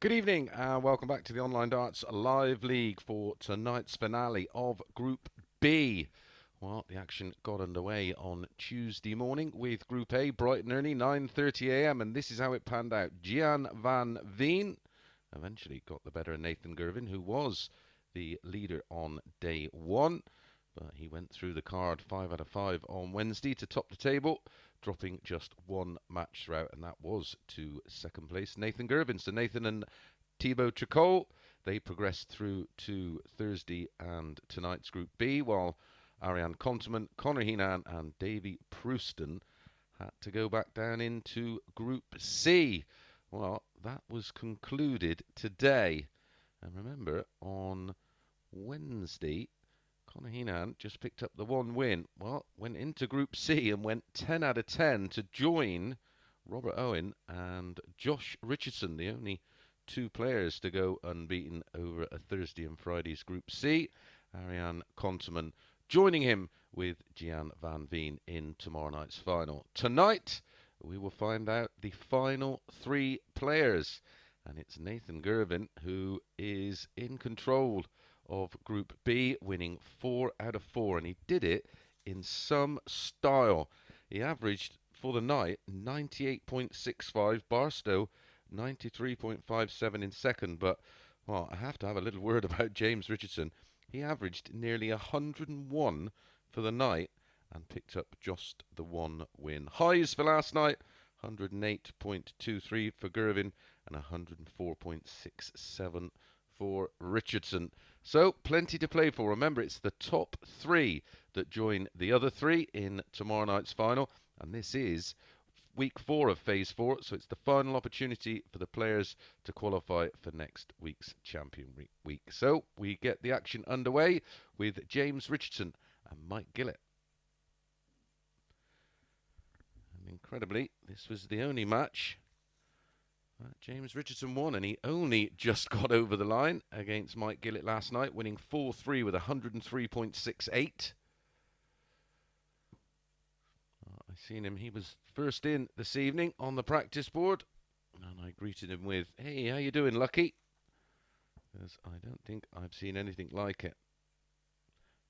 Good evening and welcome back to the Online Darts Live League for tonight's finale of Group B. Well, the action got underway on Tuesday morning with Group A, bright and early, 9:30 a.m. and this is how it panned out. Girvan eventually got the better of Nathan Girvin, who was the leader on day one. But he went through the card 5 out of 5 on Wednesday to top the table, dropping just one match throughout, and that was to second place Nathan Girvin. So Nathan and Thibault Tricole, they progressed through to Thursday and tonight's Group B, while Ariane Conterman, Conor Heenan and Davy Prouston had to go back down into Group C. Well, that was concluded today. And remember, on Wednesday, Conor Heenan just picked up the one win. Well, went into Group C and went 10 out of 10 to join Robert Owen and Josh Richardson, the only two players to go unbeaten over a Thursday and Friday's Group C. Ariane Conterman joining him with Gian Van Veen in tomorrow night's final. Tonight, we will find out the final three players. And it's Nathan Girvin who is in control of Group B, winning 4 out of 4, and he did it in some style. He averaged for the night 98.65, Barstow 93.57 in second, but well, I have to have a little word about James Richardson. He averaged nearly 101 for the night and picked up just the one win. Highs for last night, 108.23 for Girvin and 104.67 for Richardson. So plenty to play for. Remember, it's the top three that join the other three in tomorrow night's final, and this is week 4 of phase 4, so it's the final opportunity for the players to qualify for next week's champion week. So we get the action underway with James Richardson and Mike Gillett. And incredibly, this was the only match James Richardson won, and he only just got over the line against Mike Gillet last night, winning 4-3 with 103.68. I seen him, he was first in this evening on the practice board, and I greeted him with, "Hey, how you doing, Lucky?" Because I don't think I've seen anything like it.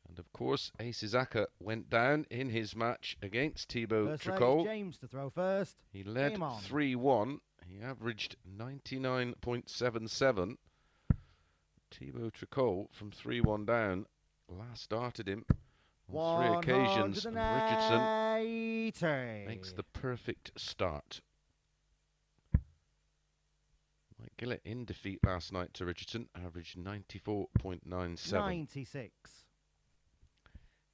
And of course, Ace Izaka went down in his match against Thibault Tricole. James to throw first. He led 3-1. He averaged 99.77. Thibault Tricole from 3-1 down last started him on 3 occasions, and Richardson makes the perfect start. Mike Gillet in defeat last night to Richardson, averaged 94.97. 96.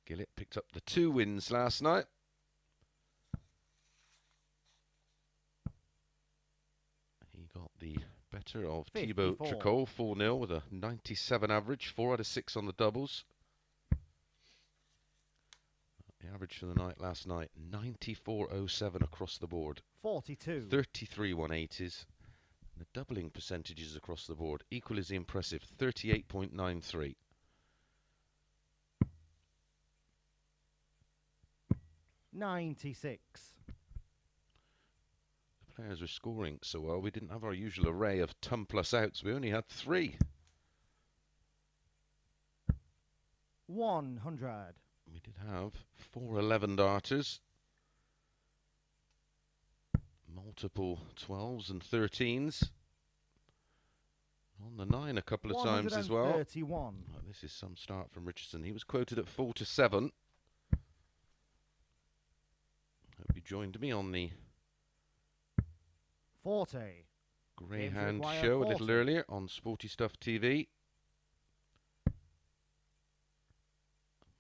Gillet picked up the 2 wins last night. He got the better of Thibault Tricole, 4-0 with a 97 average, 4 out of 6 on the doubles. The average for the night last night, 94.07 across the board. 42. 33 180s. And the doubling percentages across the board, equally as impressive, 38.93. $96. The players were scoring so well, we didn't have our usual array of ton plus outs. We only had 3. 100. We did have 4 11 darters, multiple 12s and 13s. On the 9 a couple of times as well. 131. Oh, this is some start from Richardson. He was quoted at 4 to 7. Hope you joined me on the 40. Greyhound show a little earlier on Sporty Stuff TV.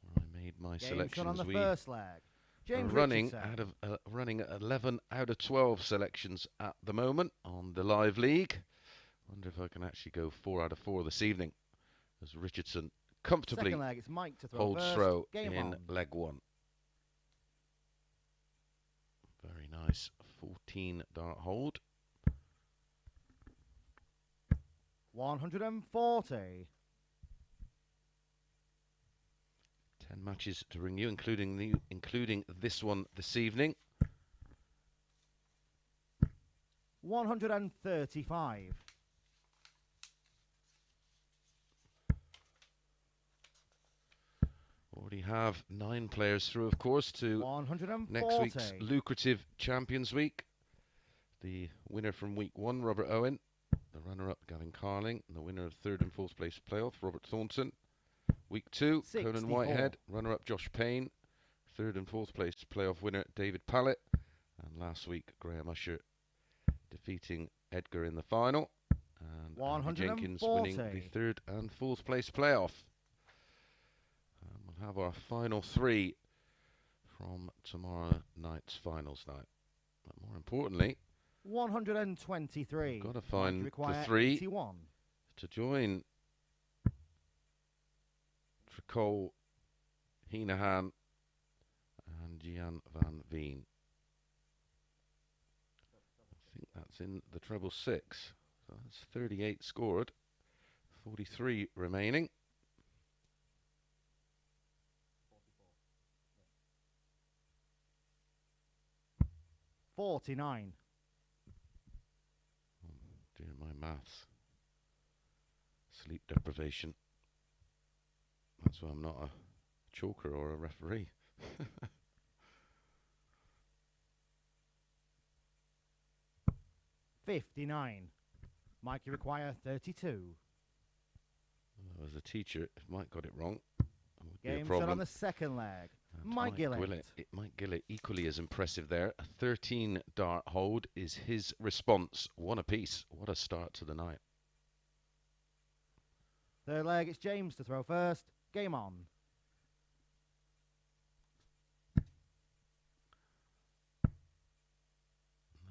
Where I made my selections. On the first leg. James running at 11 out of 12 selections at the moment on the live league. Wonder if I can actually go 4 out of 4 this evening, as Richardson comfortably holds throw in leg 1. Very nice 14 dart hold. 140. 10 matches to ring you, including this one this evening. 135. Already have 9 players through, of course, to 140. next week's lucrative Champions Week. The winner from week 1, Robert Owen. The runner-up, Gavin Carling. And the winner of 3rd and 4th place playoff, Robert Thornton. Week 2, 64. Conan Whitehead. Runner-up, Josh Payne. 3rd and 4th place playoff winner, David Pallett. And last week, Graham Usher defeating Edgar in the final. And Andy Jenkins winning the 3rd and 4th place playoff. And we'll have our final 3 from tomorrow night's finals night. But more importantly, 123. got to find the 3 81. to join Tricole, Heenahan and Jan van Veen. I think that's in the treble 6. So that's 38 scored, 43 remaining. $49. Dear my maths. Sleep deprivation. That's why I'm not a choker or a referee. $59. Mike, you require 32. As a teacher, if Mike got it wrong, it would be a Game problem. shot on the second leg. And Mike Gillet. Mike Gillet equally as impressive there. A 13 dart hold is his response. One apiece. What a start to the night. Third leg, it's James to throw first. Game on.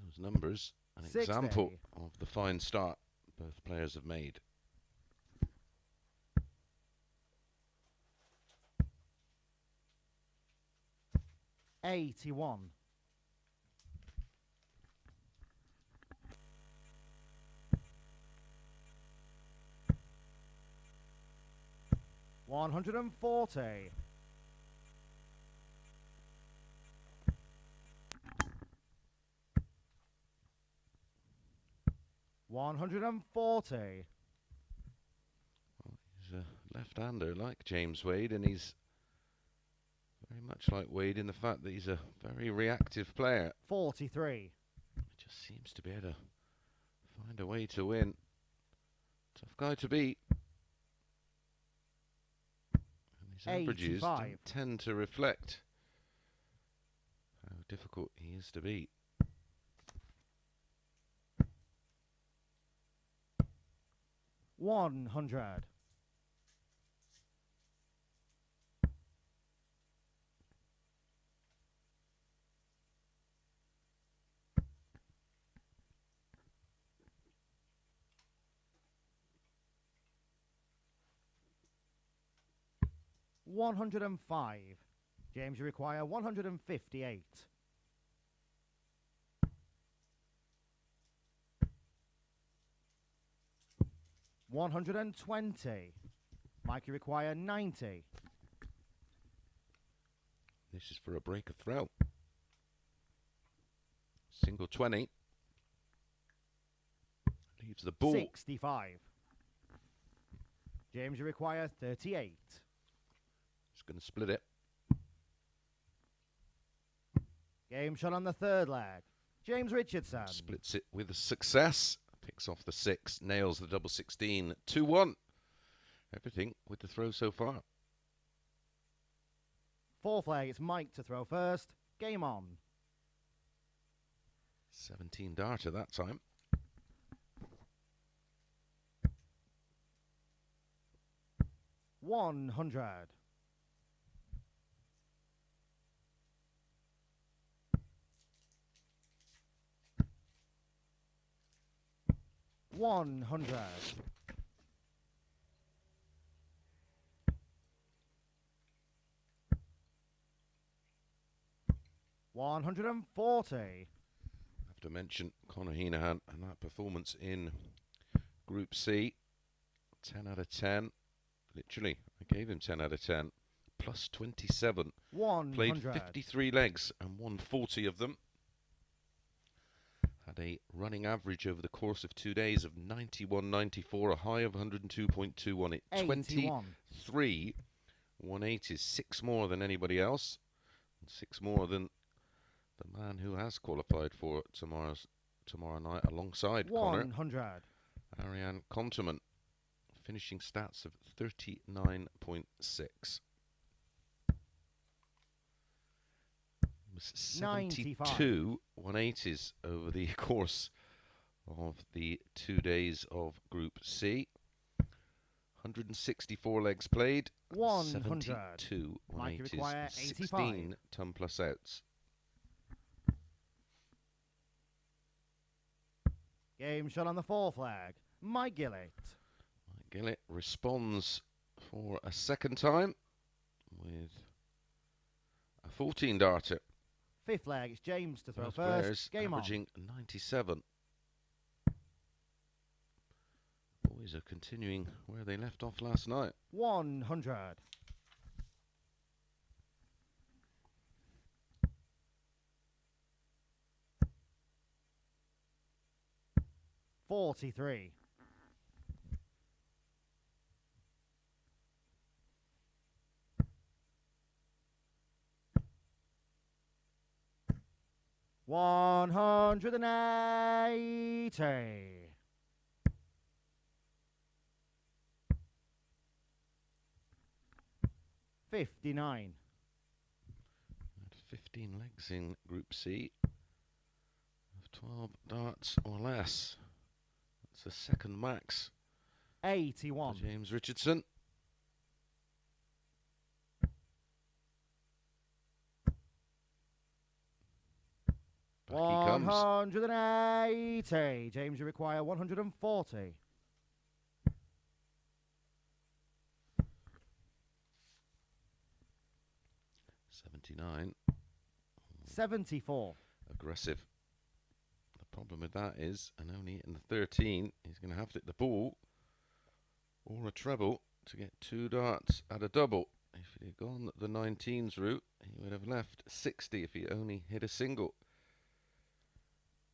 Those numbers, an 60. example of the fine start both players have made. $81. $140. $140. Well, he's a left-hander like James Wade, and he's very much like Wade in the fact that he's a very reactive player. 43. He just seems to be able to find a way to win. Tough guy to beat. And his averages don't tend to reflect how difficult he is to beat. $100. $105. James, you require 158. $120. Mike, you require 90. This is for a breaker throw. Single 20. Leaves the ball. 65. James, you require 38. Just going to split it. Game shot on the third leg. James Richardson. Splits it with a success. Picks off the 6. Nails the double 16. 2-1. Everything with the throw so far. Fourth leg, it's Mike to throw first. Game on. 17 darter that time. $100. $100. $140. Have to mention Conor Heenahan and that performance in Group C. 10 out of 10. Literally, I gave him 10 out of 10. Plus 27. 100. Played 53 legs and won 40 of them. Had a running average over the course of 2 days of 91.94, a high of 102.21. It 23 180 is 6 more than anybody else, and 6 more than the man who has qualified for tomorrow night alongside Connor. 100. Ariane Conterman, finishing stats of 39.6. 72 180s over the course of the 2 days of Group C. 164 legs played. 100. 72 180s. Require 16 ton plus outs. Game shot on the 4 flag. Mike Gillet. Mike Gillett responds for a second time with a 14 darter. 5th leg, it's James to throw Both first. players Game averaging 97. Boys are continuing where they left off last night. 100. 43. 180. 59. 15 legs in Group C. 12 darts or less. That's the second max. 81. For James Richardson. Back he comes. 180. James, you require 140. 79. 74. Aggressive. The problem with that is, and only hitting the 13, he's going to have to hit the ball or a treble to get 2 darts at a double. If he had gone the 19s route, he would have left 60 if he only hit a single.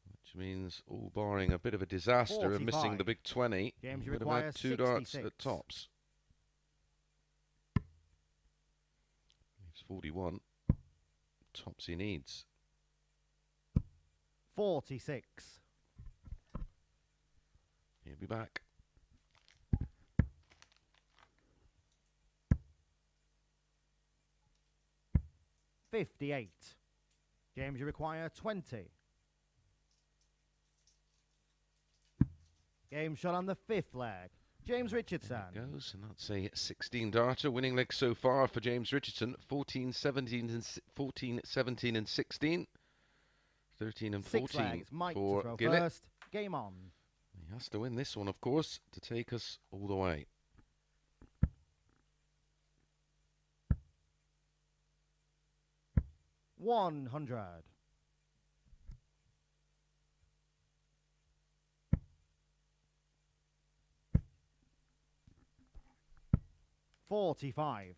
Which means, all barring a bit of a disaster of missing the big 20, James, he would have had 2 darts at tops. Leaves 41. Tops he needs. 46. He'll be back. 58. James, you require 20. Game shot on the 5th leg. James Richardson. There it goes, and that's a 16 darter. Winning leg so far for James Richardson. 14, 17, and 14, 17, and 16. 13 and 14 legs. Mike for to throw Gillet. first. Game on. He has to win this one, of course, to take us all the way. $100. 45.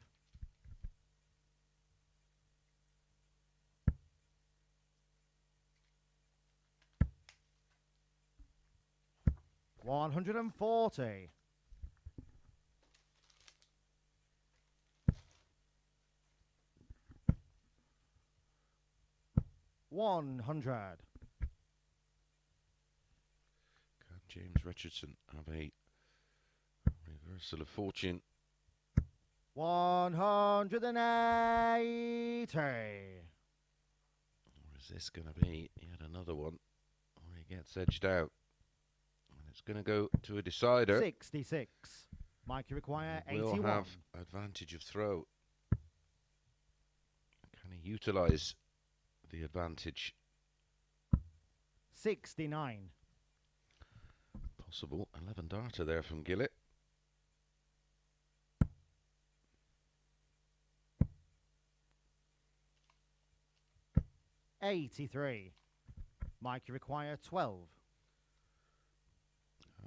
140. 100. Can James Richardson have a reversal of fortune? 180. Or is this going to be yet another one where he gets edged out? And it's going to go to a decider. 66. Mike, you require He will 81. have advantage of throw. Can he utilise the advantage? 69. Possible 11 darter there from Gillet. 83. Mike, you require 12.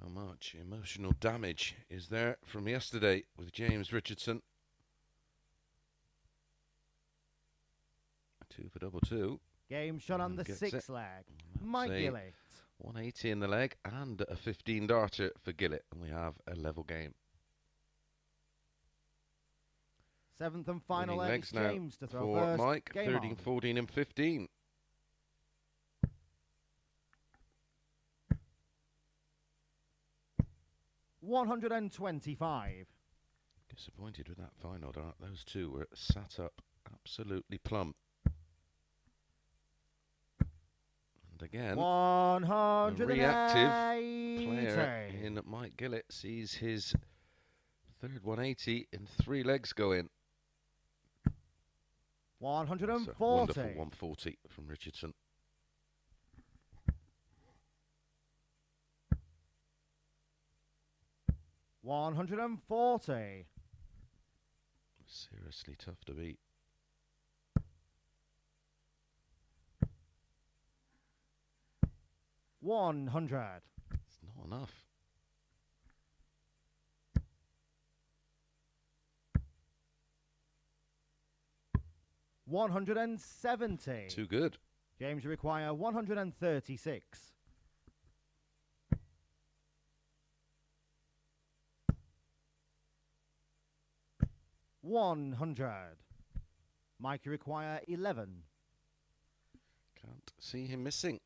How much emotional damage is there from yesterday with James Richardson? 2 for double 2. Game shot on the Gets 6th it. leg. That's Mike a Gillet. 180 in the leg and a 15 darter for Gillet, and we have a level game. Seventh and final Winning leg. legs now James to throw for first. Mike. Game 13, on. 14 and 15. $125. Disappointed with that final dart. Those two were sat up absolutely plump. And again, the reactive player in Mike Gillett sees his third 180 in 3 legs go in. 140. That's a wonderful 140 from Richardson. $140. Seriously tough to beat. $100. It's not enough. $170. Too good. James require 136. $100. Mikey require 11. Can't see him missing.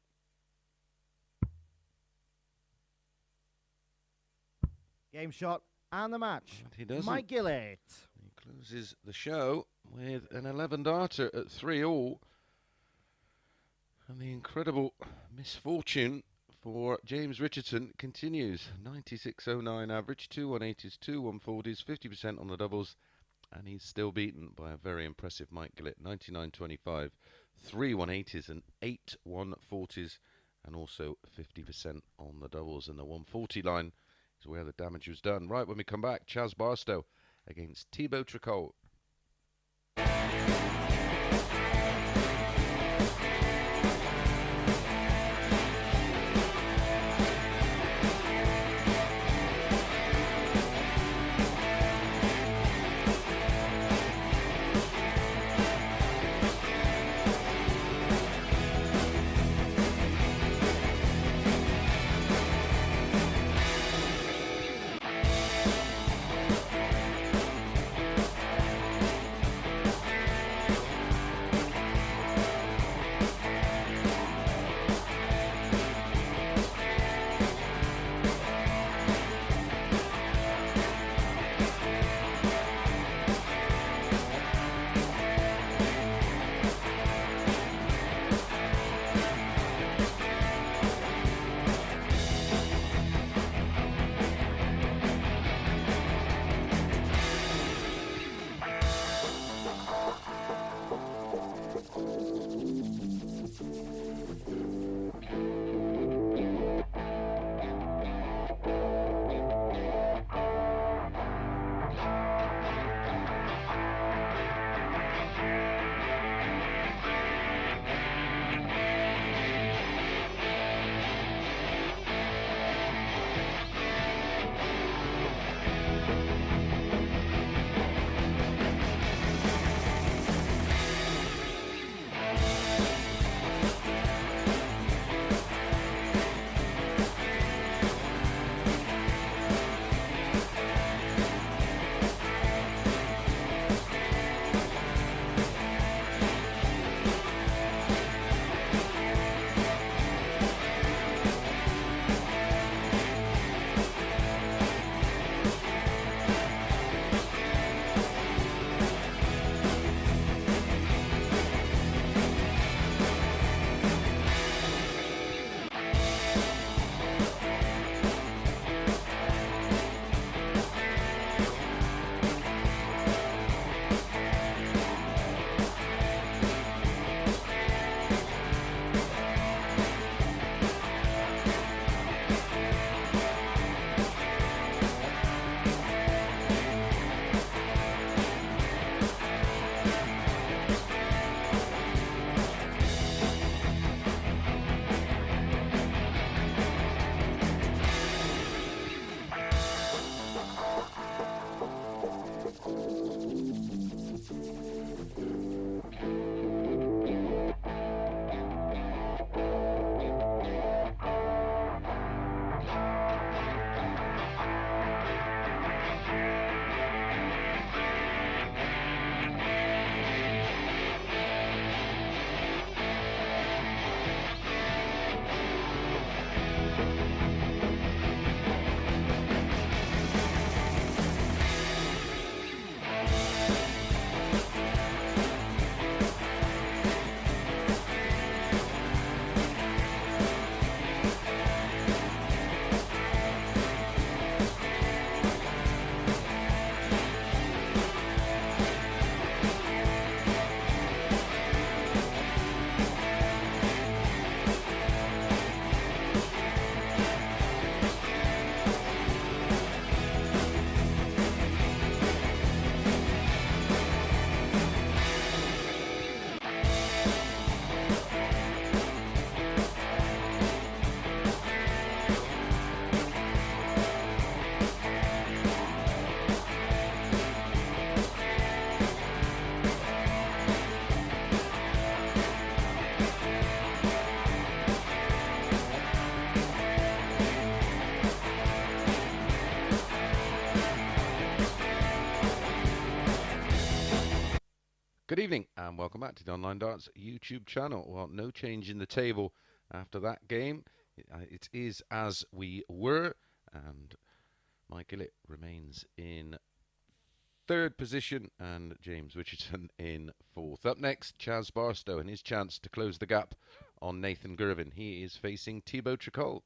Game shot and the match. And he doesn't. Mike Gillet. He closes the show with an 11 darter at 3-all. And the incredible misfortune for James Richardson continues. 96.09 average, 2 180s, 2 140s, 50% on the doubles. And he's still beaten by a very impressive Mike Gillett. 99.25, 3 180s and 8 140s. And also 50% on the doubles. And the 140 line is where the damage was done. Right, when we come back, Chaz Barstow against Thibault Tricole. And welcome back to the Online Darts YouTube channel. Well, no change in the table after that game. It is as we were, and Mike Gillet remains in third position and James Richardson in fourth. Up next, Chaz Barstow and his chance to close the gap on Nathan Girvin. He is facing Thibault Tricole.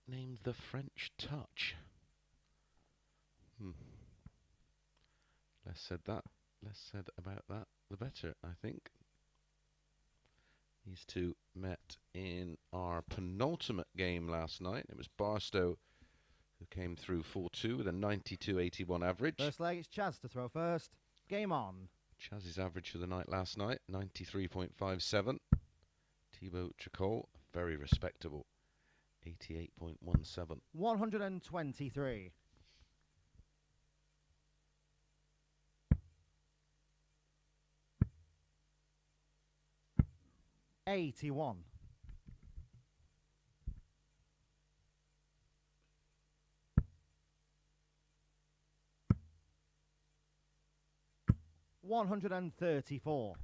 Nicknamed the French Touch. Less said about that, the better, I think. These two met in our penultimate game last night. It was Barstow who came through 4-2 with a 92.81 average. First leg, it's Chaz to throw first. Game on. Chaz's average for the night last night, 93.57. Thibault Tricole, very respectable, 88.17. 123. 81. 134.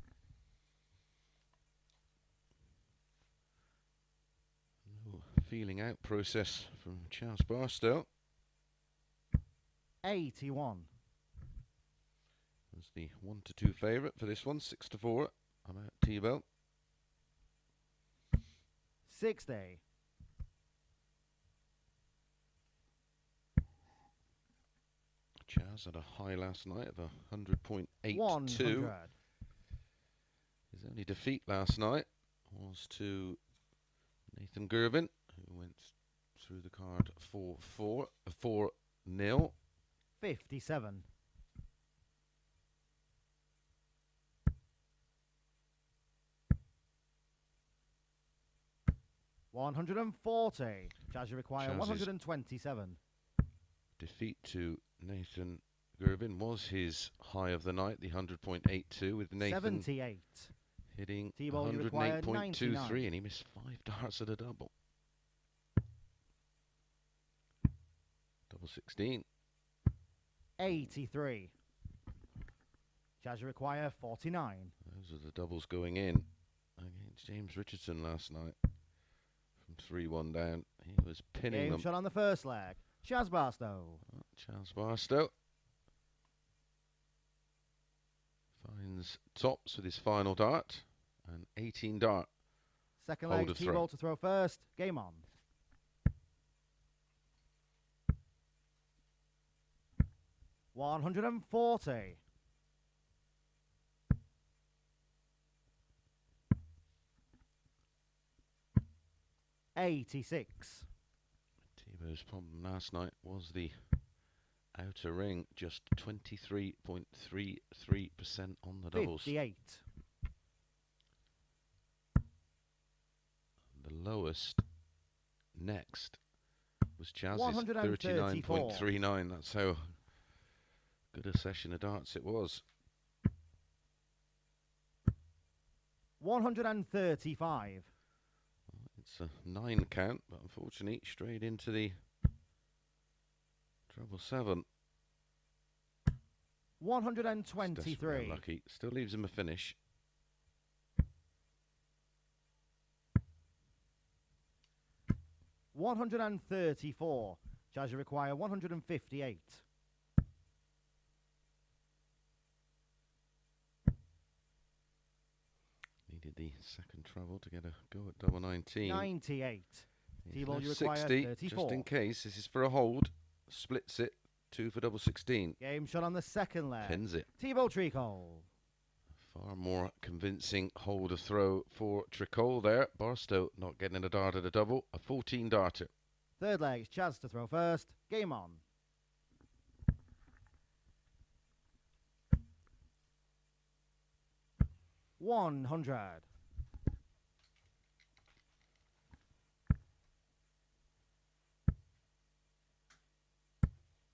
Feeling out process from Charles Barstow. 81. Was the 1-2 favourite for this one, 6-4. I'm out Thibault. 60. Chaz had a high last night of 100.82. 100. His only defeat last night was to Nathan Girvin, who went through the card 4-0. 57. 140. Chaz, you require Chaz's 127. defeat to Nathan Girvin was his high of the night, the 100.82, with Nathan 78. hitting Thibault, you require 108.23, 99. and he missed 5 darts at a double. Double 16. 83. Chaz, you require 49. Those are the doubles going in against James Richardson last night. From 3-1 down, he was pinning Game them. shot on the first leg. Chaz Barstow. Charles Barstow finds tops with his final dart, an 18 dart. Second Hold leg, of throw. Thibault to throw first. Game on. 140. 86. Thibault's problem last night was the outer ring, just 23.33% on the doubles. 58. The lowest next was Chaz's 134. 39.39. That's how good a session of darts it was. 135. It's a 9 count, but unfortunately straight into the treble 7. 123. Lucky. Still leaves him a finish. $134. Chaz, you require 158. Needed the second treble to get a go at double 19. 98. He's Thibault, left you require 60, 34. just in case. This is for a hold. Splits it. 2 for double 16. Game shot on the second leg. Pins it. Thibault Tricole. Far more convincing hold of throw for Tricole there. Barstow not getting a dart at a double. A 14 darter. Third leg, Chaz to throw first. Game on. 100.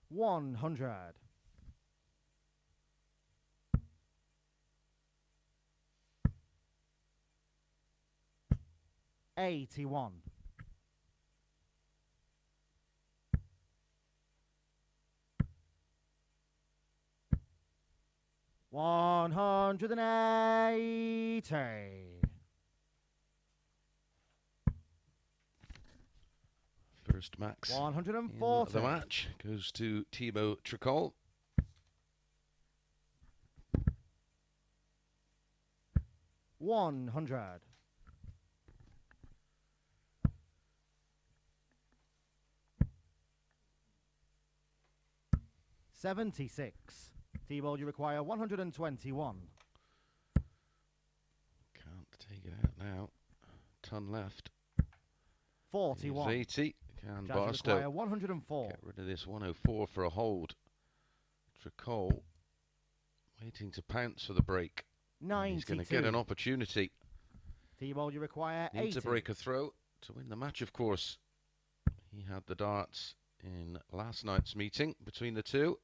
100. 81. 180. First max 140. in the match goes to Thibault Tricole. 100. 76. Thibault, you require 121. Can't take it out now. Ton left. 41. Here's 80. Can Jazz, you Barstow require 104. get rid of this 104 for a hold? Tricole waiting to pounce for the break. 92. He's going to get an opportunity. Thibault, you require 80. Need to break a throw to win the match, of course. He had the darts in last night's meeting between the two.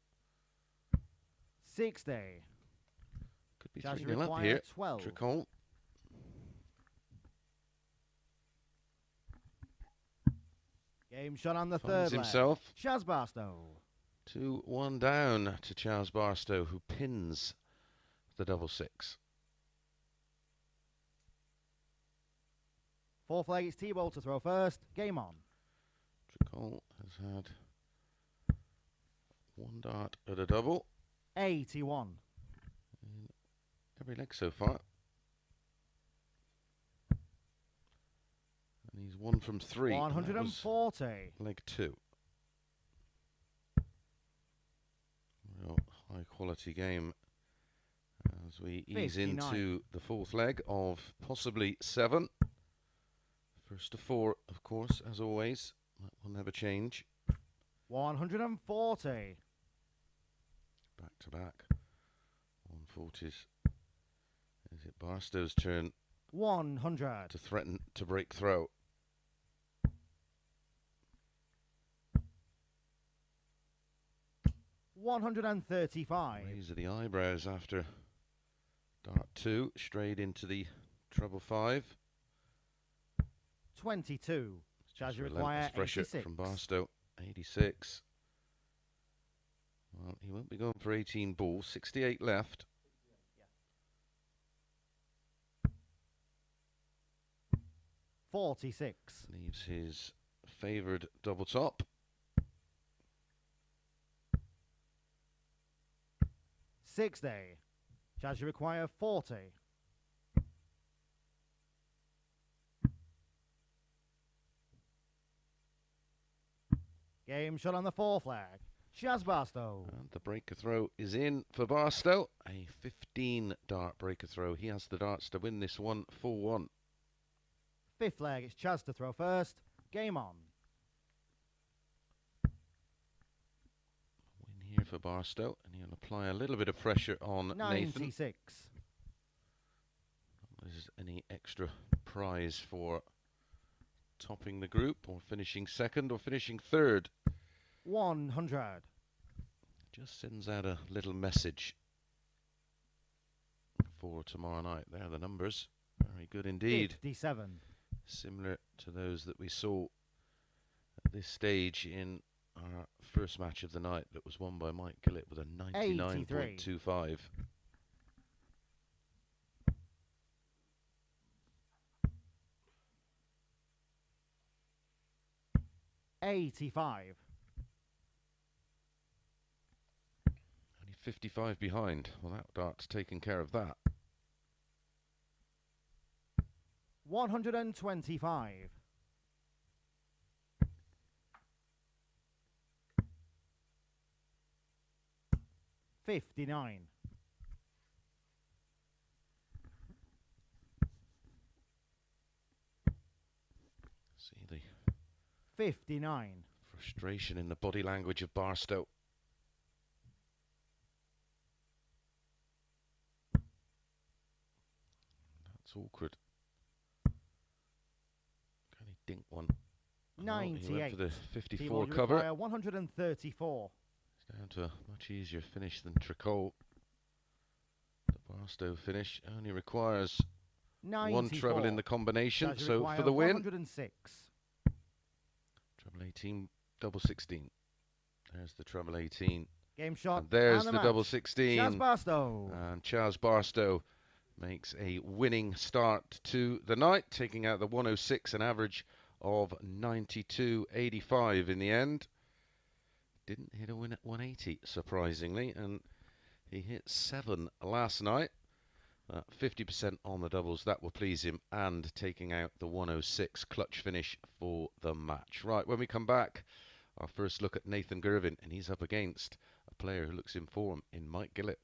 60. Could be Jazz, you 3-0 up require here. 12. Tricole. Game shot on the Finds third himself leg. Chaz Barstow. 2-1 down to Chaz Barstow, who pins the double six. Fourth leg, it's Thibault to throw first. Game on. Tricole has had one dart at a double. 81. In every leg so far. And he's 1 from 3. 140. Leg 2. Real high quality game as we ease 59. into the fourth leg of possibly 7. First to 4, of course, as always. That will never change. 140. Back to back. 140s. Is it Barstow's turn 100. to threaten to break throw? $135. Raise of the eyebrows after dart 2, straight into the treble 5. 22. Chaz, you Relentless require pressure 86. from Barstow. 86. Well, he won't be going for 18 balls. 68 left. Yeah. 46. Leaves his favoured double top. 60. Chaz, you require 40. Game shot on the fourth leg. Chaz Barstow. And the breaker throw is in for Barstow. A 15 dart breaker throw. He has the darts to win this one 4-1. Fifth leg, it's Chaz to throw first. Game on. Win here for Barstow, and he'll apply a little bit of pressure on Nathan. 96. There's any extra prize for topping the group, or finishing second, or finishing third. 100. Just sends out a little message for tomorrow night. There are the numbers. Very good indeed. 57. Similar to those that we saw at this stage in our first match of the night that was won by Mike Gillett with a 99.25. 85. Only 55 behind. Well, that dart's taken care of that. 125. 59. See the 59. frustration in the body language of Barstow. That's awkward. Can he dink one? Oh, he 98. went for the 54 Thibault, you cover. require 134. It's down to a much easier finish than Tricole. The Barstow finish only requires 94. one treble in the combination, Does so require for the win, 106. treble 18, double 16. There's the treble 18. Game shot. And there's and the match. double 16. Chaz Barstow. And Chaz Barstow makes a winning start to the night, taking out the 106, an average of 92.85 in the end. Didn't hit a win at 180, surprisingly, and he hit 7 last night. 50% on the doubles, that will please him, and taking out the 106 clutch finish for the match. Right, when we come back, our first look at Nathan Girvin, and he's up against a player who looks in form in Mike Gillet.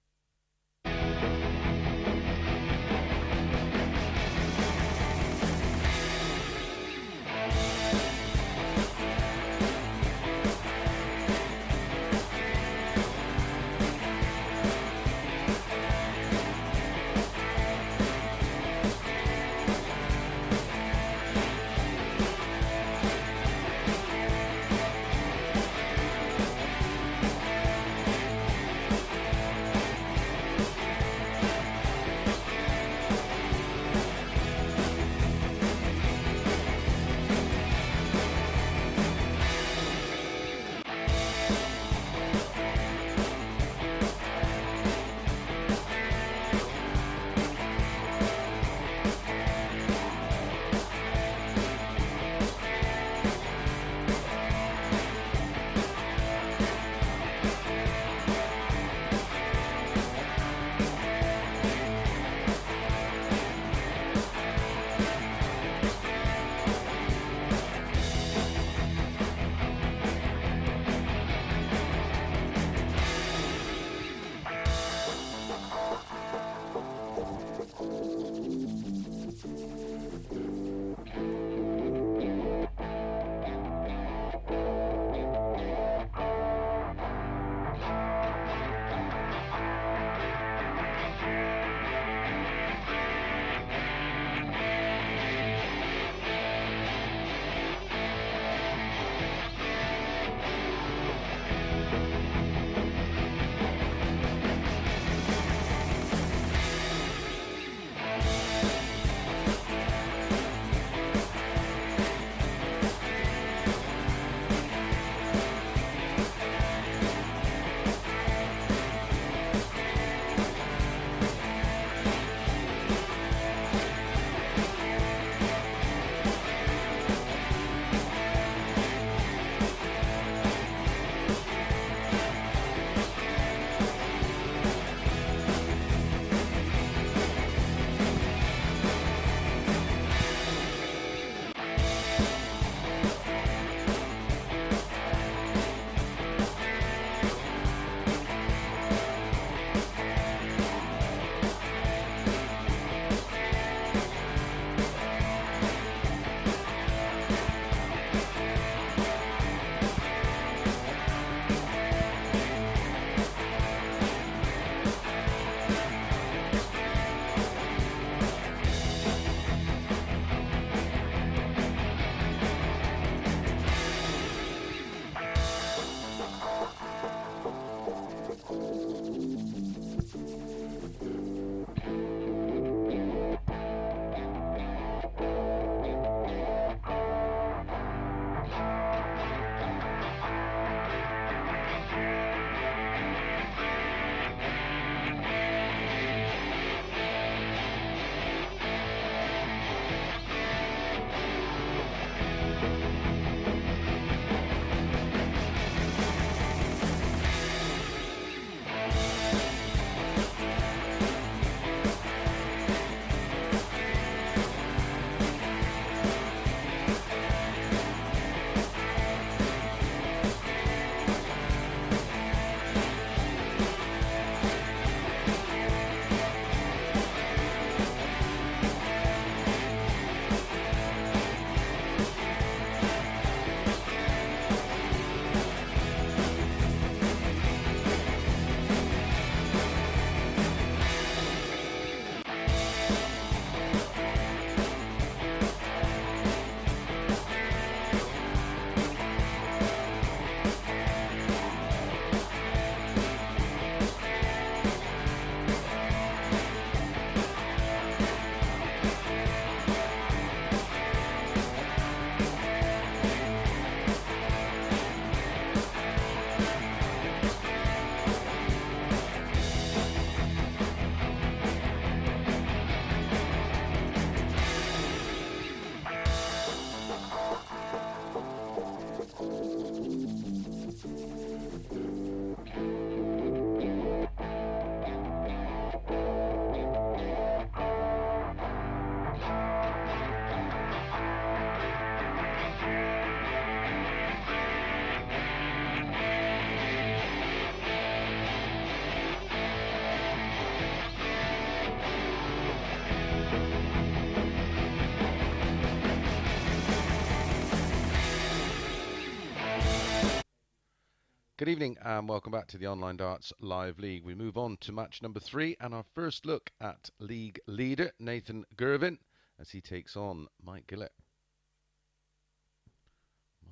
Good evening and welcome back to the Online Darts Live League. We move on to match number 3 and our first look at league leader Nathan Girvin as he takes on Mike Gillet.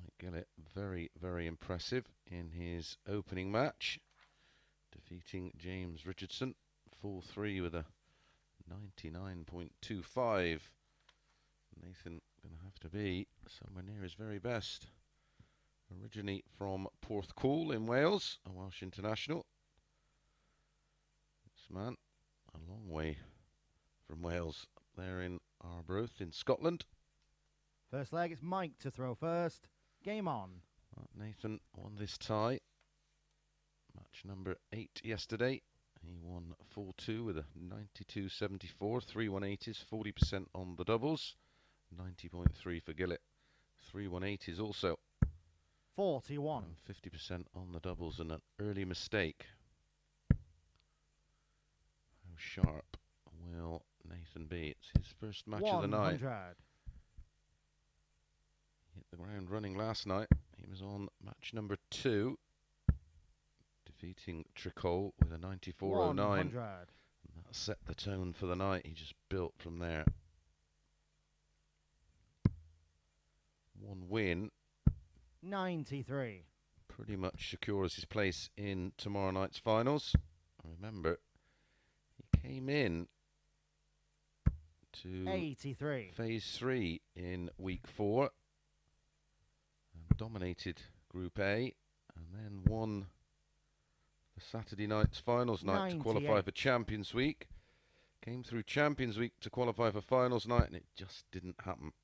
Mike Gillet, very, very impressive in his opening match, defeating James Richardson 4-3 with a 99.25. Nathan going to have to be somewhere near his very best. Originally from Porthcawl in Wales, a Welsh international. This man, a long way from Wales, up there in Arbroath in Scotland. First leg, it's Mike to throw first. Game on. Nathan won this tie. Match number 8 yesterday. He won 4-2 with a 92.74, 3-1-80s, 40% on the doubles. 90.3 for Gillet. 3-1-80s also. 41. 50% on the doubles and an early mistake. How sharp will Nathan be? It's his first match of the night. Hit the ground running last night. He was on match number 2, defeating Tricole with a 94.09. And that set the tone for the night. He just built from there. One win. 93. Pretty much secures his place in tomorrow night's finals. Remember, he came in to 83. phase 3 in week 4 and dominated Group A and then won the Saturday night's finals night to qualify for Champions Week. Came through Champions Week to qualify for finals night and it just didn't happen.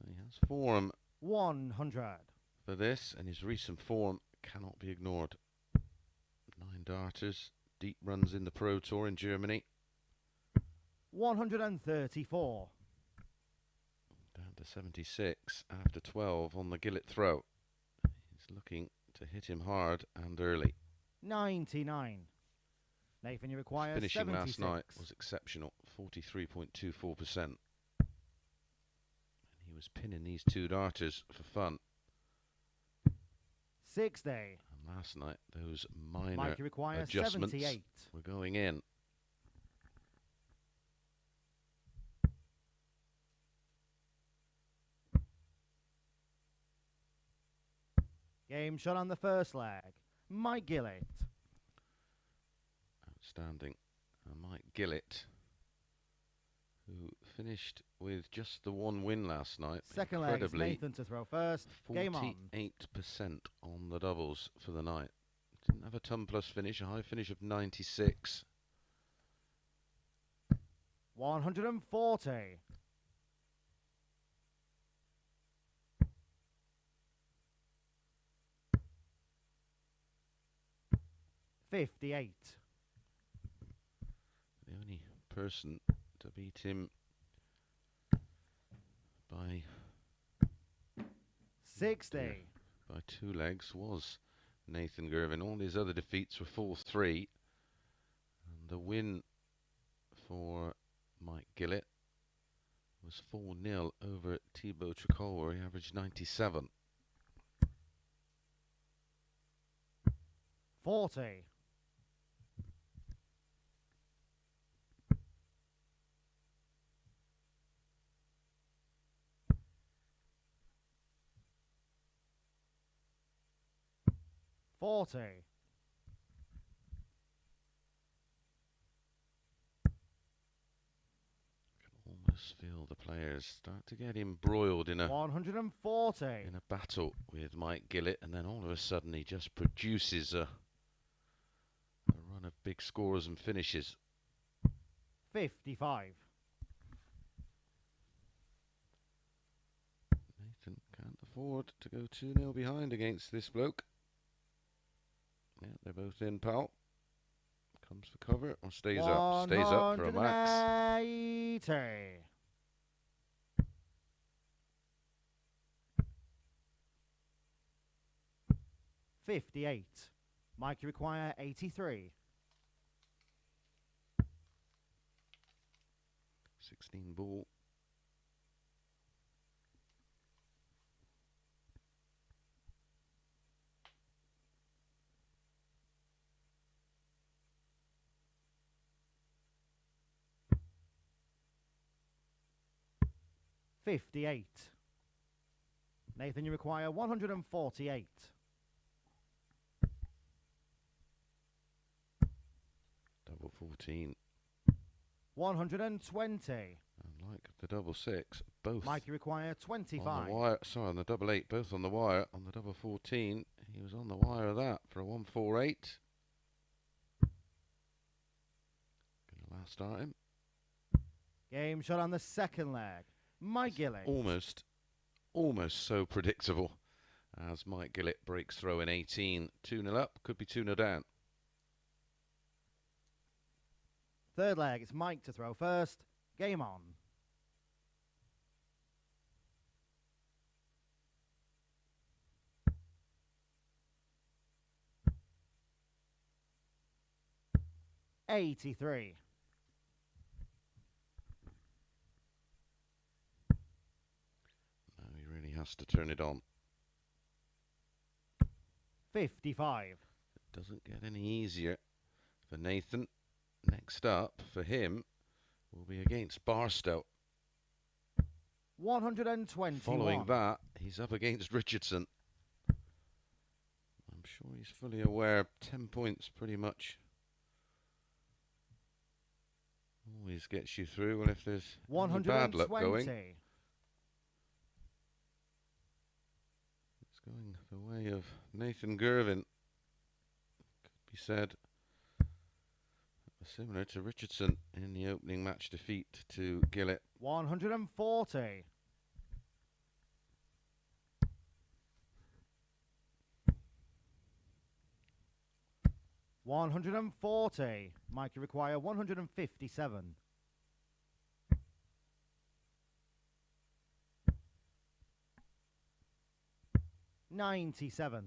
He has form 100 for this, and his recent form cannot be ignored. 9 darters, deep runs in the Pro Tour in Germany. 134. Down to 76 after 12 on the Gillet throw. He's looking to hit him hard and early. 99. Nathan, you require his finishing 76. last night was exceptional, 43.24%. He was pinning these 2 darters for fun. 60. And last night, those minor adjustments 78. were going in. Game shot on the first leg. Mike Gillet. Outstanding. Mike Gillet, who finished with just the 1 win last night. Second leg is Nathan to throw first. Game on. 48% on the doubles for the night. Didn't have a ton plus finish, a high finish of 96. 140. 58. The only person to beat him by 60. By 2 legs was Nathan Girvin. All his other defeats were 4-3. And the win for Mike Gillet was 4-0 over Thibault Tricole, where he averaged 97. 40. 40. Almost feel the players start to get embroiled in a 140. in a battle with Mike Gillet, and then all of a sudden he just produces a run of big scores and finishes. 55. Nathan can't afford to go 2-0 behind against this bloke. Yeah, they're both in, pal. Comes for cover or stays up? Stays up for a max. 80. 58. Mike, you require 83. 16 ball. 58. Nathan, you require 148. Double 14. 120. And like the double 6, both Mike, you require 25. on the wire. Sorry, on the double 8, both on the wire. On the double 14, he was on the wire of that for a 148. Gonna last start him. Game shot on the second leg. Mike Gillet. Almost so predictable as Mike Gillett breaks throw in 18. 2-0 up, could be 2-0 down. Third leg, it's Mike to throw first. Game on. $83. Now he really has to turn it on. $55. It doesn't get any easier for Nathan. Next up for him will be against Barstow. 121. Following that, he's up against Richardson. I'm sure he's fully aware 10 points pretty much always gets you through, and if there's any bad luck going, it's going the way of Nathan Girvin. Could be said similar to Richardson in the opening match defeat to Gillet. 140. $140. Mike, you require 157. $97.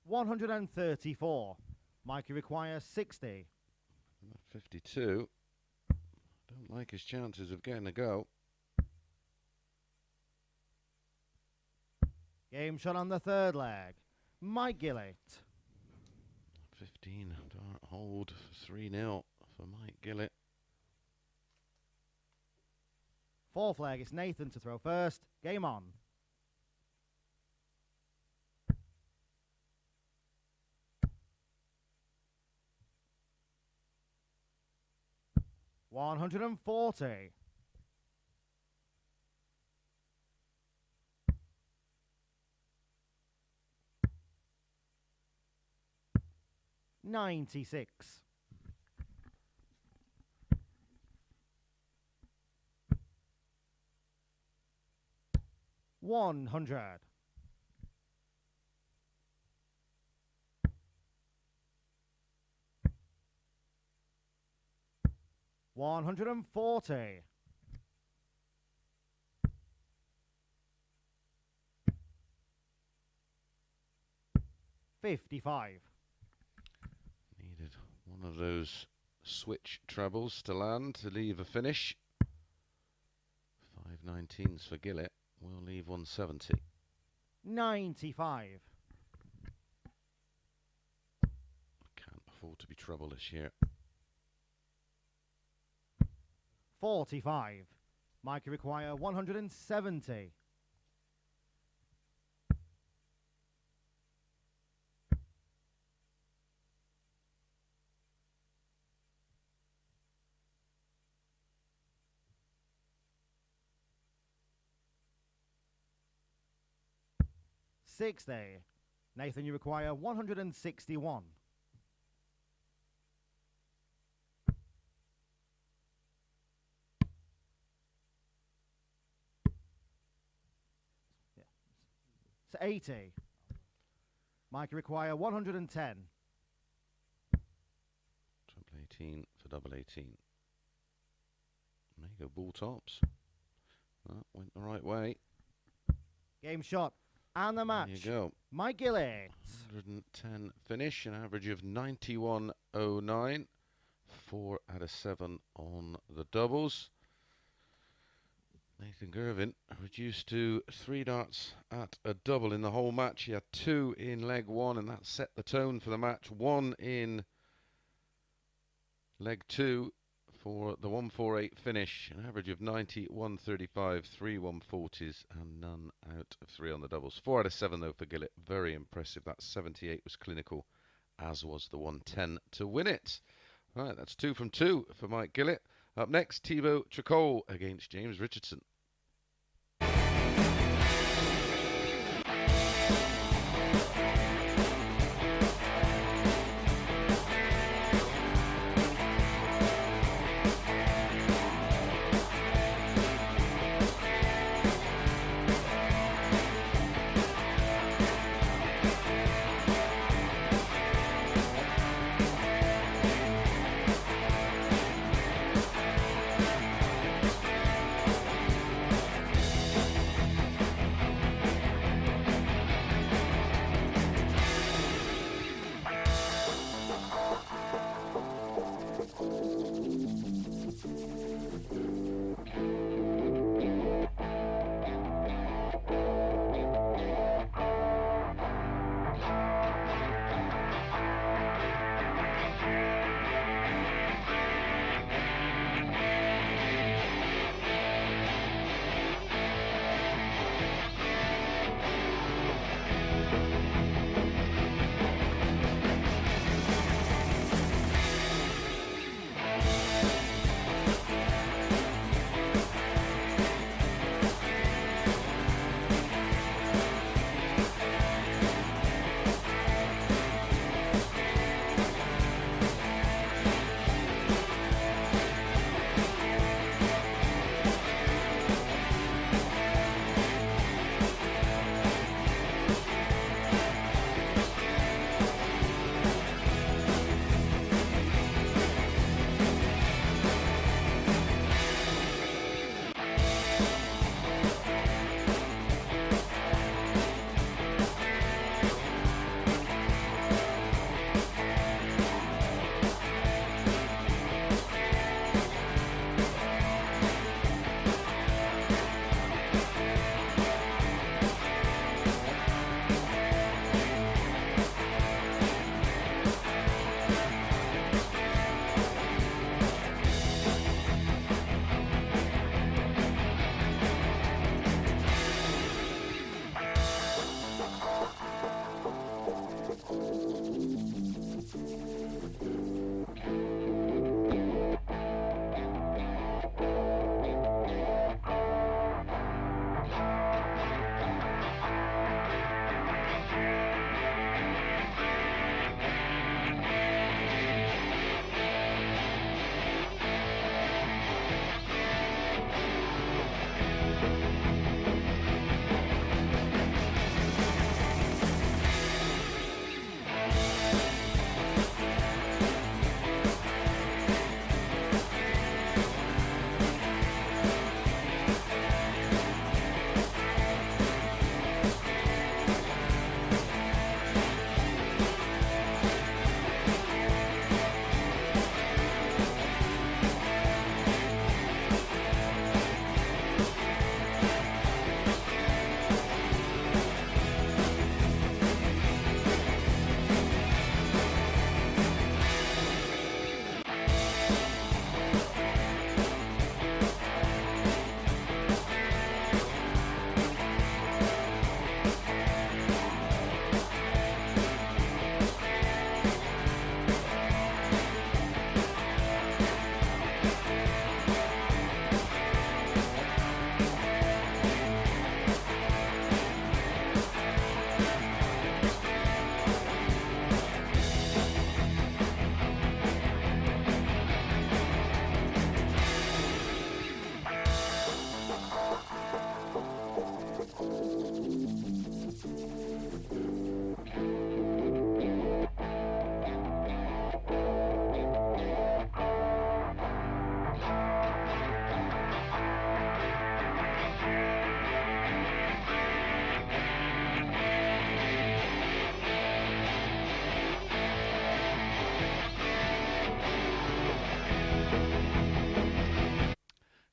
$134. Mike, you require 60. 52. Don't like his chances of getting a go. Game shot on the third leg. Mike Gillett. 15 dart hold for 3-0 for Mike Gillett. Fourth leg, it's Nathan to throw first. Game on. $140. $96. $100. $140. $55. Needed one of those switch trebles to land to leave a finish. 519s for Gillett. We'll leave 170. 95. Can't afford to be trouble this year. 45. Mike, you require 170. $60. Nathan, you require 161. It's 80. Mike, you require 110. Triple 18 for double 18. There you go, ball tops. That went the right way. Game shot. And the match. There you go. Mike Gillett. 110 finish, an average of 91.09. 4 out of 7 on the doubles. Nathan Girvin reduced to 3 darts at a double in the whole match. He had 2 in leg 1, and that set the tone for the match. 1 in leg 2 for the 148 finish. An average of 90, 135, 3 140s, and none out of 3 on the doubles. 4 out of 7 though for Gillet. Very impressive. That 78 was clinical, as was the 110 to win it. Right, that's 2 from 2 for Mike Gillet. Up next, Thibault Tricole against James Richardson.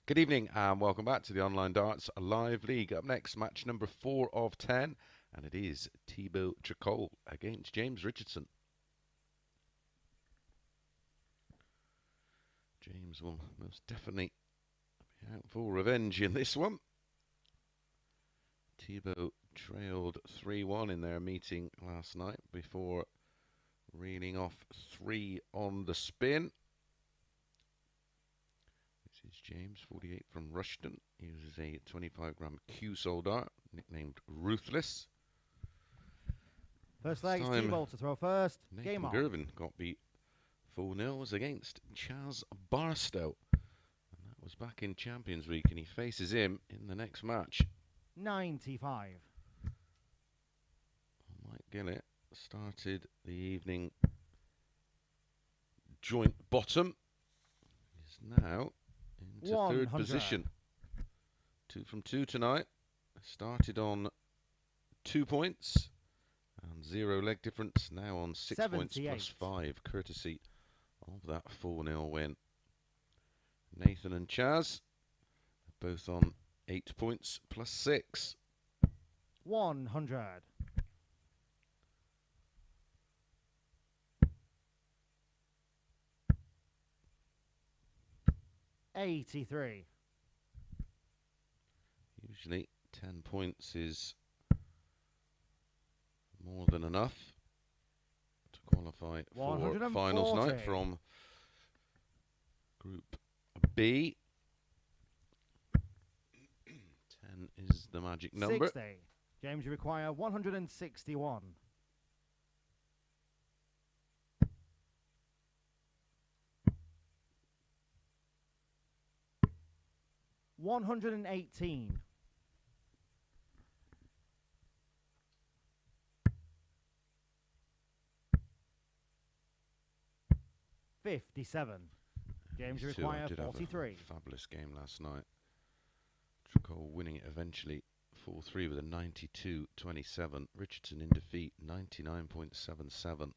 Good evening and welcome back to the Online Darts Live League. Up next, match number 4 of 10, and it is Thibault Tricole against James Richardson. James will most definitely be out for revenge in this one. Thibault trailed 3-1 in their meeting last night before reeling off 3 on the spin. This is James, 48 from Rushton. He uses a 25-gram Q-Sol dart, nicknamed Ruthless. First leg is Thibault to throw first. Game on. Girvin got beat 4-0 was against Chaz Barstow. And that was back in Champions Week, and he faces him in the next match. 95. Mike Gillet started the evening joint bottom. He's now into 3rd position. 2 from 2 tonight. Started on 2 points and 0 leg difference. Now on 6 points plus 5, courtesy of that 4-0 win. Nathan and Chaz are both on 8 points plus 6. 100. 83. Usually 10 points is more than enough to qualify for finals night from Group B. 10 is the magic number. 60. James, you require 161. 118. 57. James, you require 43. Fabulous game last night. Tricole winning it eventually 4-3 with a 92-27. Richardson in defeat 99.77.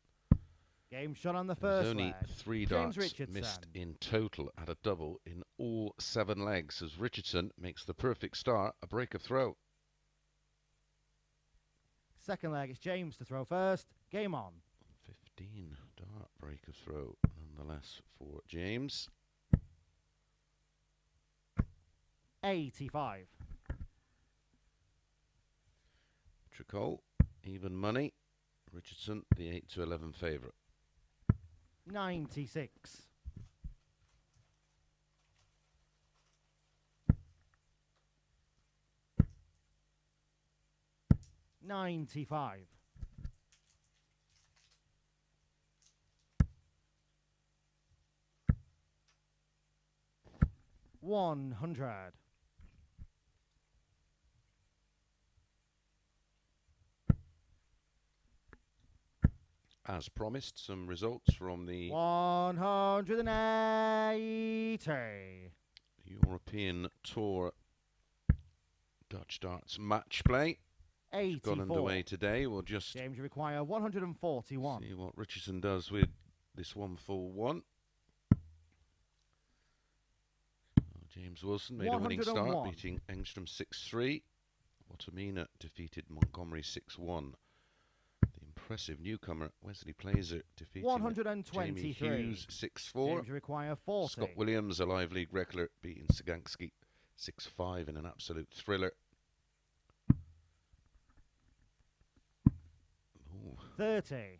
Game shot on the first There's only leg. 3 darts missed in total at a double in all 7 legs as Richardson makes the perfect start, a break of throw. Second leg, it's James to throw first. Game on. 15 dart break of throw nonetheless for James. 85. Tricole, even money. Richardson, the 8-11 favourite. 96. 95. 100. 'As promised, some results from the 180. European Tour Dutch Darts match play. 84. Got underway today. We'll just James, you require 141. see what Richardson does with this 1-4-1. James Wilson made a winning start, beating Engstrom 6-3. Watamina defeated Montgomery 6-1. The impressive newcomer Wesley Plazer defeating 123. Jamie Hughes 6-4. James, you require 40. Scott Williams, a live league regular, beating Sagansky 6-5 in an absolute thriller. 30.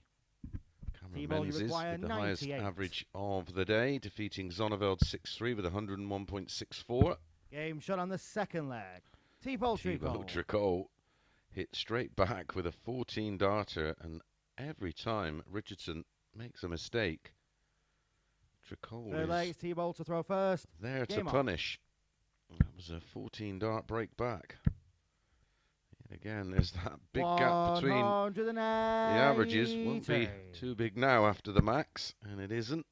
Cameron Menzies with the highest average of the day, defeating Zonneveld 6-3 with 101.64. Game shot on the second leg. Thibault Tricole hit straight back with a 14 darter, and every time Richardson makes a mistake, Tricole third leg, Thibault to throw first. There to punish. That was a 14 dart break back. Again, there's that big gap between the averages. Won't be too big now after the max, and it isn't.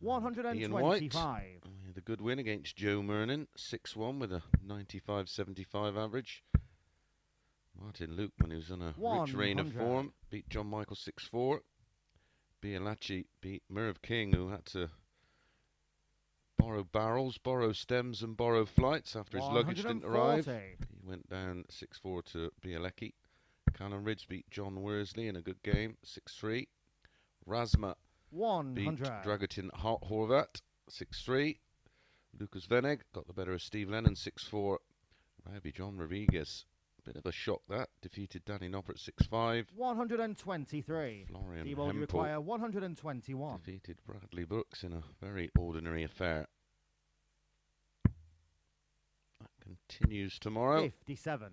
125. Ian White, the good win against Joe Mernon, 6-1 with a 95.75 average. Martin Luke, when he was on a rich reign of form, beat John Michael 6-4. Bialachi beat Merv King, who had to borrow barrels, borrow stems, and borrow flights after his luggage didn't arrive. He went down 6-4 to Bielecki. Callum Ridge beat John Worsley in a good game, 6-3. Razma beat Dragutin Horvat, 6-3. Lucas Veneg got the better of Steve Lennon, 6-4. Maybe John Rodriguez, bit of a shock that, defeated Danny Noppert, 6-5. 123. Florian Thibault Hempel require 121. defeated Bradley Brooks in a very ordinary affair. That continues tomorrow. 57.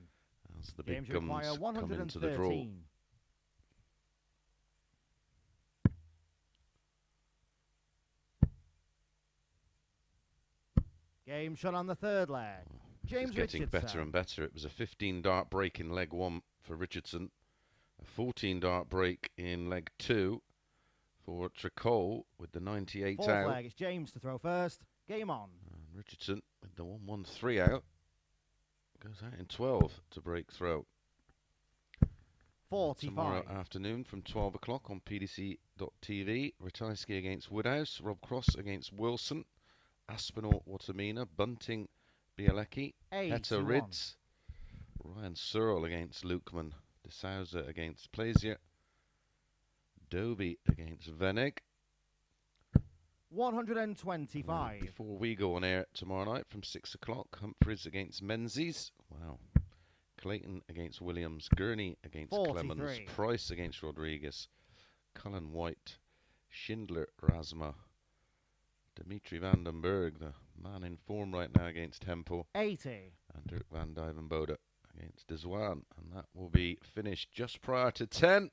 As the big guns come into the draw. Game shot on the third leg. James It's getting Richardson. better and better. It was a 15-dart break in leg 1 for Richardson. A 14-dart break in leg 2 for Tricole with the 98 Fourth out. leg, it's James to throw first. Game on. And Richardson with the 1-1-3 out. Goes out in 12 to break throw. 45. Tomorrow afternoon from 12 o'clock on PDC.tv. Ratajski against Woodhouse. Rob Cross against Wilson. Aspinall Watamina. Bunting Bielecki. Heta Rids. Ryan Searle against Lukeman. De Souza against Plaisier. Doby against Veneg. 125. Before we go on air tomorrow night from 6 o'clock, Humphreys against Menzies. Wow. Clayton against Williams. Gurney against 43. Clemens. Price against Rodriguez. Cullen White. Schindler Razma. Dimitri Vandenberg, the man in form right now against Tempo. 80. And Dirk van Dijvenbode against Deswan. And that will be finished just prior to 10.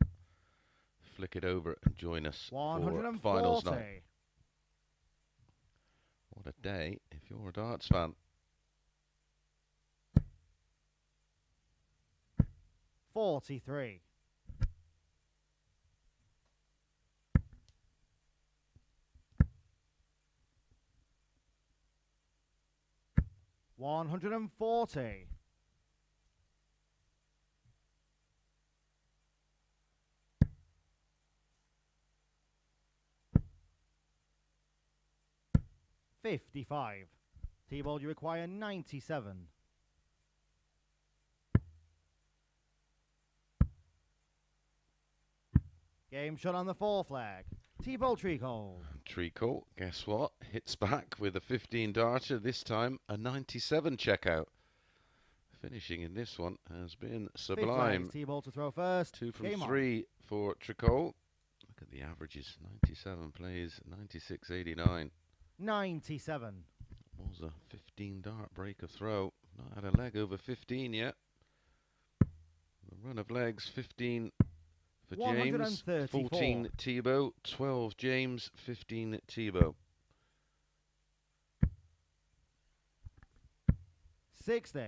Flick it over and join us for finals night. What a day if you're a darts fan. 43. 140. 55. Thibault, you require 97. Game shot on the fourth flag. Thibault Tricole. Tricole, guess what? Hits back with a 15-darter, this time a 97 checkout. Finishing in this one has been sublime. Thibault to throw first. 2 from 3 for Tricole. Look at the averages. 97 plays, 96.89. 97. Was a 15-dart break of throw. Not had a leg over 15 yet. The run of legs, 15 for James, 14 Thibault, 12 James, 15 Thibault. 60.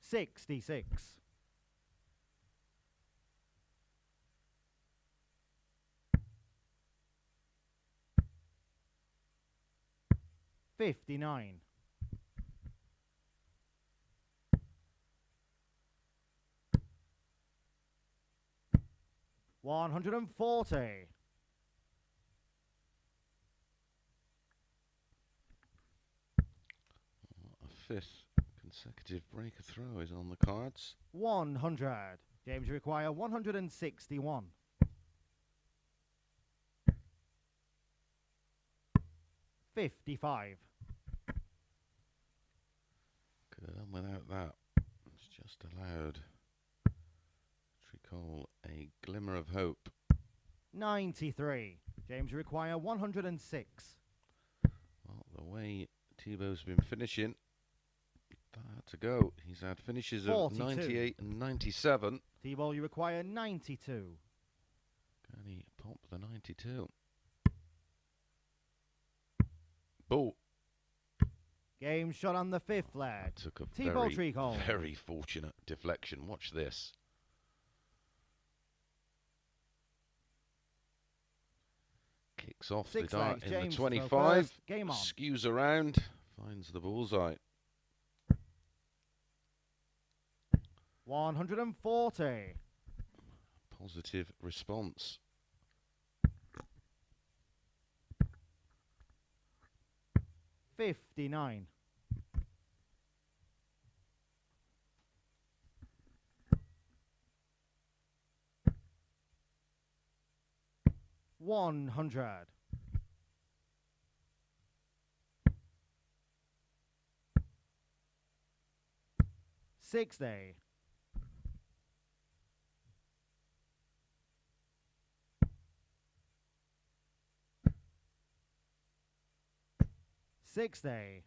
66. 59. 140. A fifth consecutive break of throw is on the cards. 100. James, you require 161. 55. Could have done without that. It's just allowed Tricole a glimmer of hope. 93. James, you require 106. Well, the way Thibault's been finishing, that had to go. He's had finishes of 98 and 97. Thibault, you require 92. Can he pop the 92? Ball. Game shot on the fifth leg. Took a Thibault Tricole. very fortunate deflection. Watch this. Kicks off the dart in the 25. Game on. Skews around. Finds the bullseye. 140. Positive response. 59. 100. 60. 60.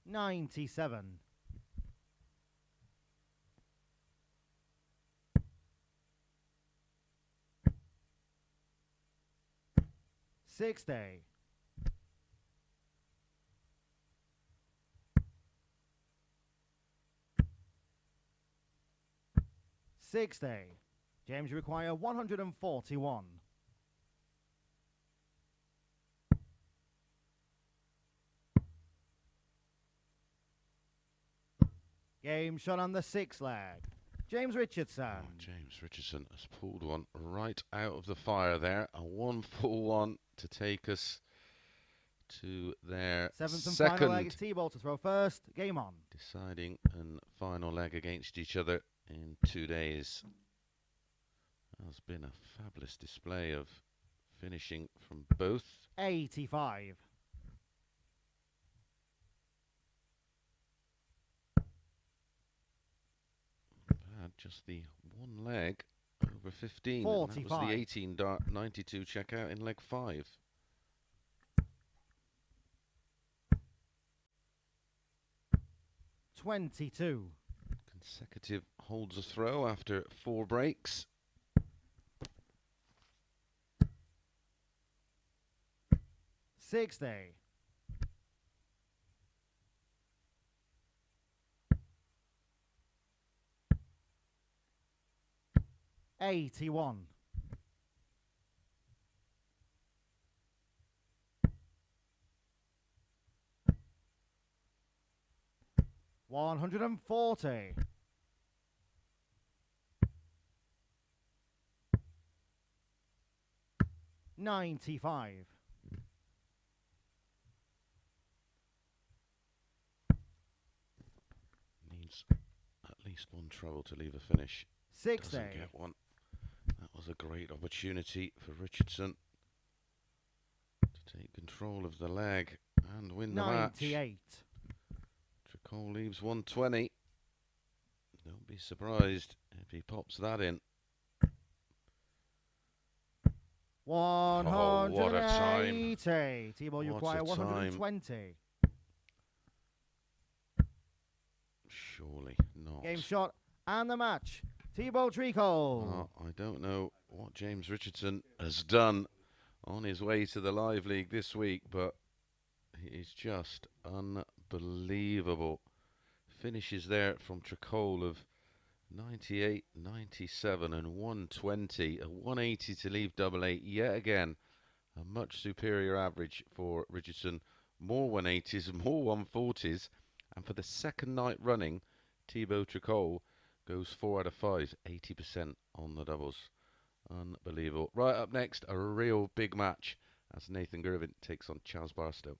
97. 60. 60. James, you require 141. Game shot on the 6th leg. James Richardson. Oh, James Richardson has pulled one right out of the fire there. A 1-4-1 to take us to their 7th and second final leg. It's Thibault to throw first. Game on. deciding and final leg against each other in 2 days. Has been a fabulous display of finishing from both. 85. 'Just the one leg over 15. 45. And that was the 18 dart 92 checkout in leg 5. $22. Consecutive holds a throw after 4 breaks. 60. 81. 140. 95. 'Needs at least one trouble to leave a finish. 60. Doesn't get one. That was a great opportunity for Richardson to take control of the leg and win the match. 98. Tricole leaves 120. Don't be surprised if he pops that in. 180. what a time. Thibault, you What require a time. 120. Surely not. Game shot and the match. Thibault Tricole. I don't know what James Richardson has done on his way to the Live League this week, but he's just unbelievable. Finishes there from Tricole of 98, 97 and 120. A 180 to leave double eight. Yet again, a much superior average for Richardson. More 180s, more 140s. And for the second night running, Thibault Tricole goes 4 out of 5, 80% on the doubles. Unbelievable. Right up next, a real big match as Nathan Girvin takes on Charles Barstow.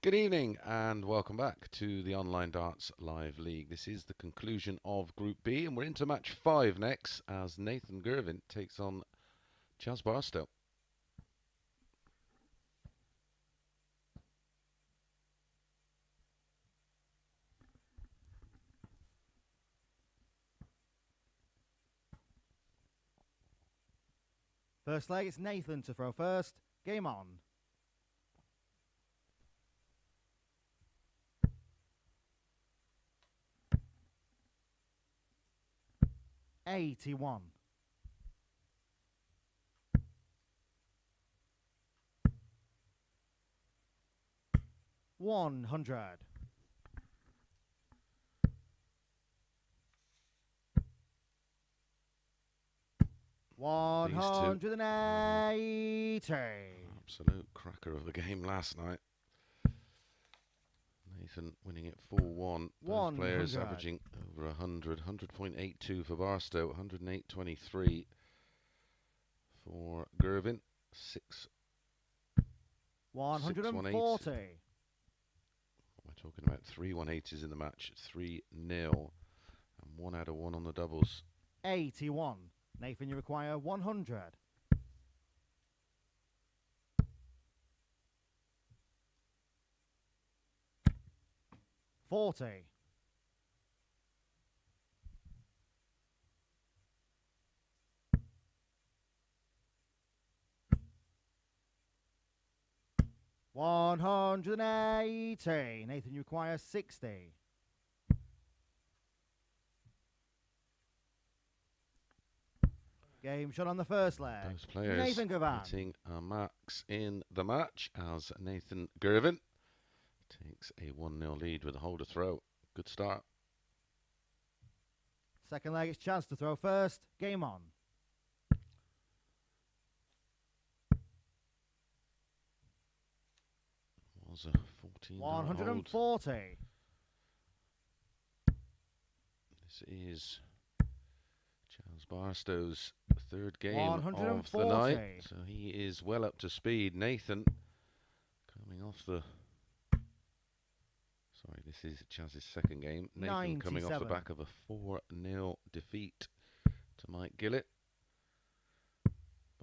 Good evening and welcome back to the Online Darts Live League. This is the conclusion of Group B and we're into match 5 next as Nathan Girvin takes on Chaz Barstow. First leg, it's Nathan to throw first. Game on. $81. 100. 180. Absolute cracker of the game last night. Nathan winning it 4-1. Both players averaging over 100. 100.82 for Barstow. 108.23 for Girvin. 140. We're talking about 3 180s in the match. 3-0. And 1 out of 1 on the doubles. 81. Nathan, you require 100. 40. 180. Nathan, you require 60. Game shot on the first leg. Those players Nathan Girvan hitting a max in the match as Nathan Girvin takes a 1-0 lead with a holder throw. Good start. Second leg, it's chance to throw first. Game on. Was a 14. 140. This is Chaz Barstow's third game 140. of the night, so he is well up to speed. Nathan coming off the... Sorry, this is Chaz's second game. Nathan 97. coming off the back of a 4-0 defeat to Mike Gillet.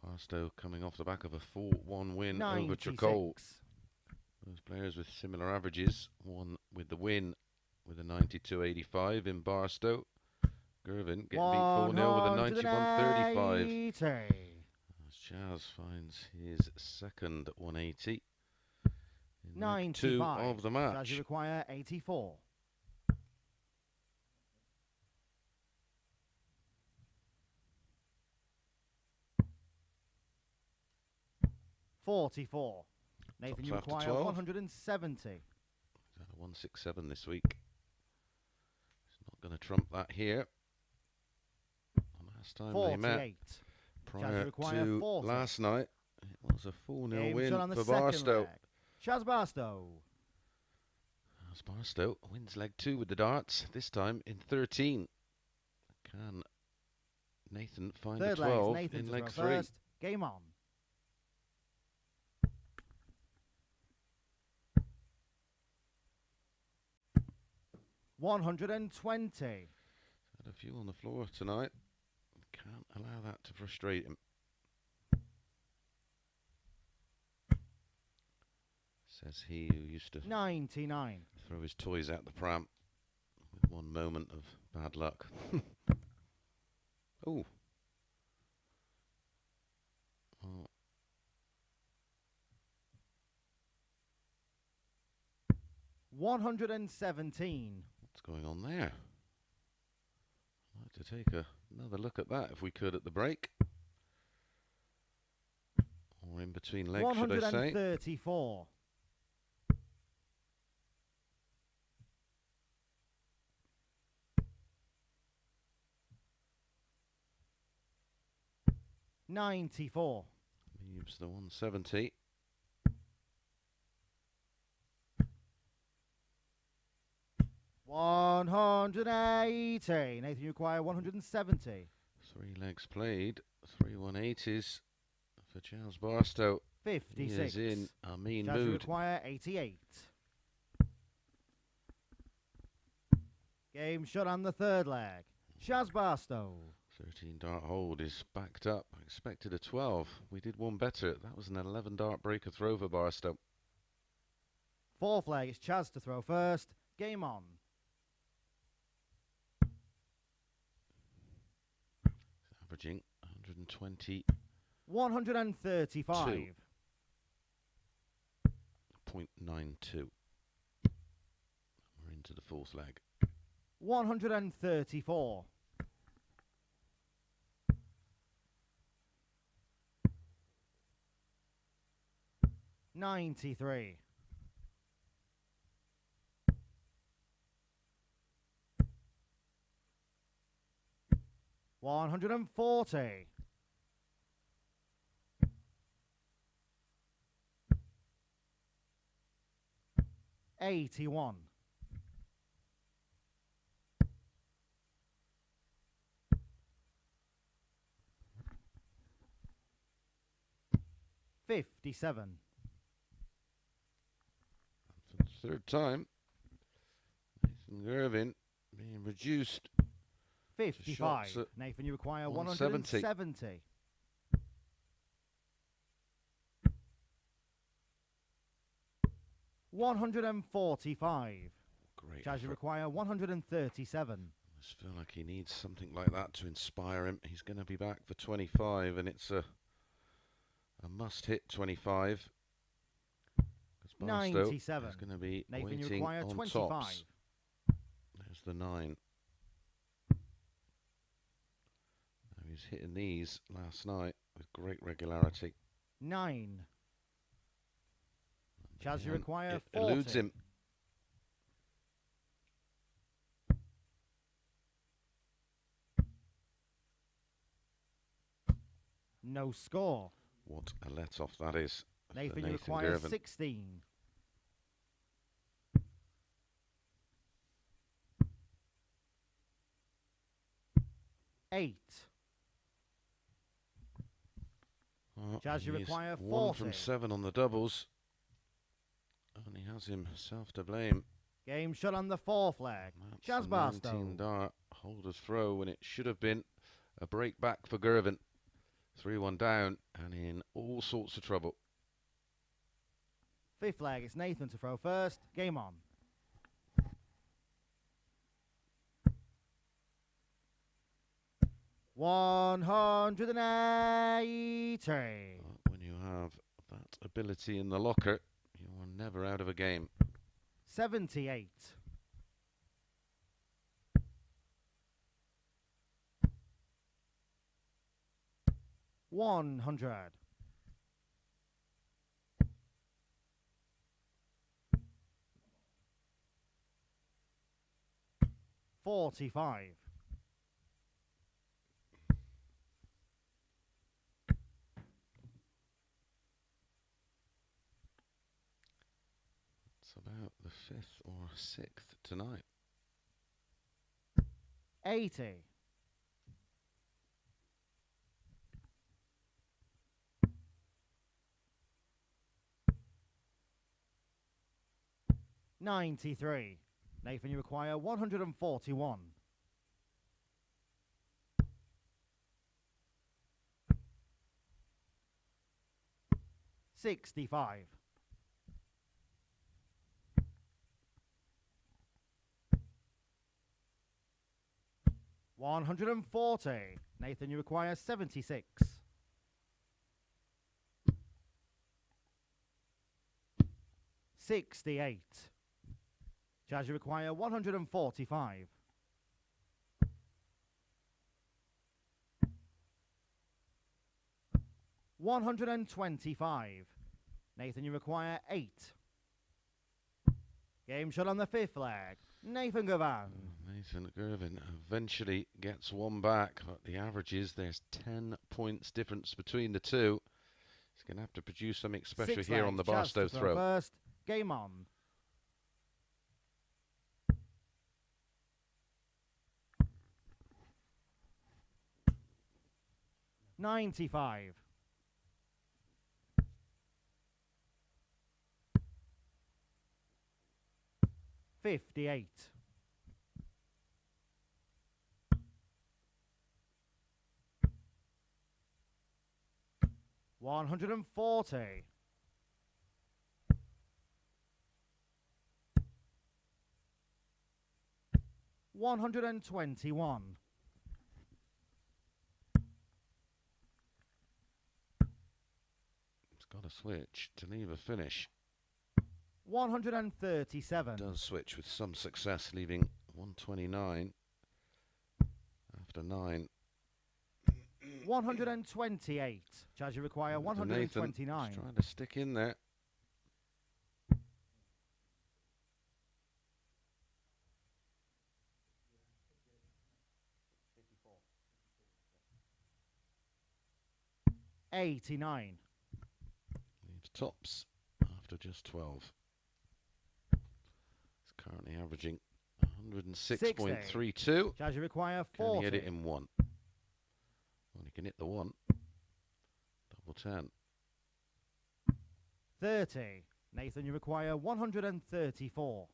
Barstow coming off the back of a 4-1 win 96. over Tricole. Those players with similar averages. One with the win with a 92.85 in Barstow. Girvin getting beat 4-0 with a 91.35. As Chaz finds his second 180 in leg 2 of the match. As you require 84. 44. Nathan, you require 170. He's had a 167 this week. He's not going to trump that here. Last time 48. they met prior to 40. last night, it was a 4-0 win for Barstow. Barstow. Chaz Barstow. As Barstow wins leg 2 with the darts, this time in 13. Can Nathan find a 12 in leg 3? First. Game on. 120. Had a few on the floor tonight. Can't allow that to frustrate him. Says he who used to 99. throw his toys out the pram with one moment of bad luck. Oh. 117. What's going on there? I'd like to take another look at that if we could at the break. Or in between legs, should I say. 134. 94. Leaves the 170. 180. Nathan, you require 170. 3 legs played. 3 180s for Chaz Barstow. 56. He is in a mean You mood. require 88. Game shut on the third leg. Shaz Barstow. 13 dart hold is backed up. I expected a 12. We did one better. That was an 11 dart breaker throw for Barstow. Fourth leg, it's Chaz to throw first. Game on. Averaging 120. 135. 0.92. We're into the fourth leg. 134. 93. 140. 81. 57. For the third time, Nathan Girvin being reduced. 55. Nathan, you require 170. 170. 145. Great. Chaz, you require 137. I just feel like he needs something like that to inspire him. He's going to be back for 25, and it's a must-hit 25. 97. Is going to be Nathan, you waiting require on 25. tops. There's the 9. He was hitting these last night with great regularity. 9. Chaz, you And require it 40. eludes him. No score. What a let-off that is. for Nathan, you require Girvin. 16. 8. Oh, Chaz, you he's require 1 from 40. 7 on the doubles. Only has himself to blame. Game shut on the fourth leg. That's Chaz a Barstow. 19 dart holder's throw when it should have been a break back for Girvin. 3-1 down and in all sorts of trouble. Fifth leg, it's Nathan to throw first. Game on. $180. But when you have that ability in the locker, you are never out of a game. 78. 100. 45. 5th or 6th tonight. 80. 93. Nathan, you require 141. 65. 140. Nathan, you require 76. 68. Chaz, you require 145. 125. Nathan, you require 8. Game shot on the fifth leg. Nathan Girvan. Nathan Girvin eventually gets one back. But the average is there's 10 points difference between the two. He's going to have to produce something special Six here legs. on the Chaz Barstow to throw. First, game on. $95. 58. 140. 121. It's got to switch to leave a finish. 137. Does switch with some success, leaving 129 after 9. 128. Charge you require 129. Nathan trying to stick in there. $89. Leaves tops after just 12. It's currently averaging 106.32. Charge you require Can 40. he hit it in 1? Well, he can hit the 1. Double 10. 30. Nathan, you require 134.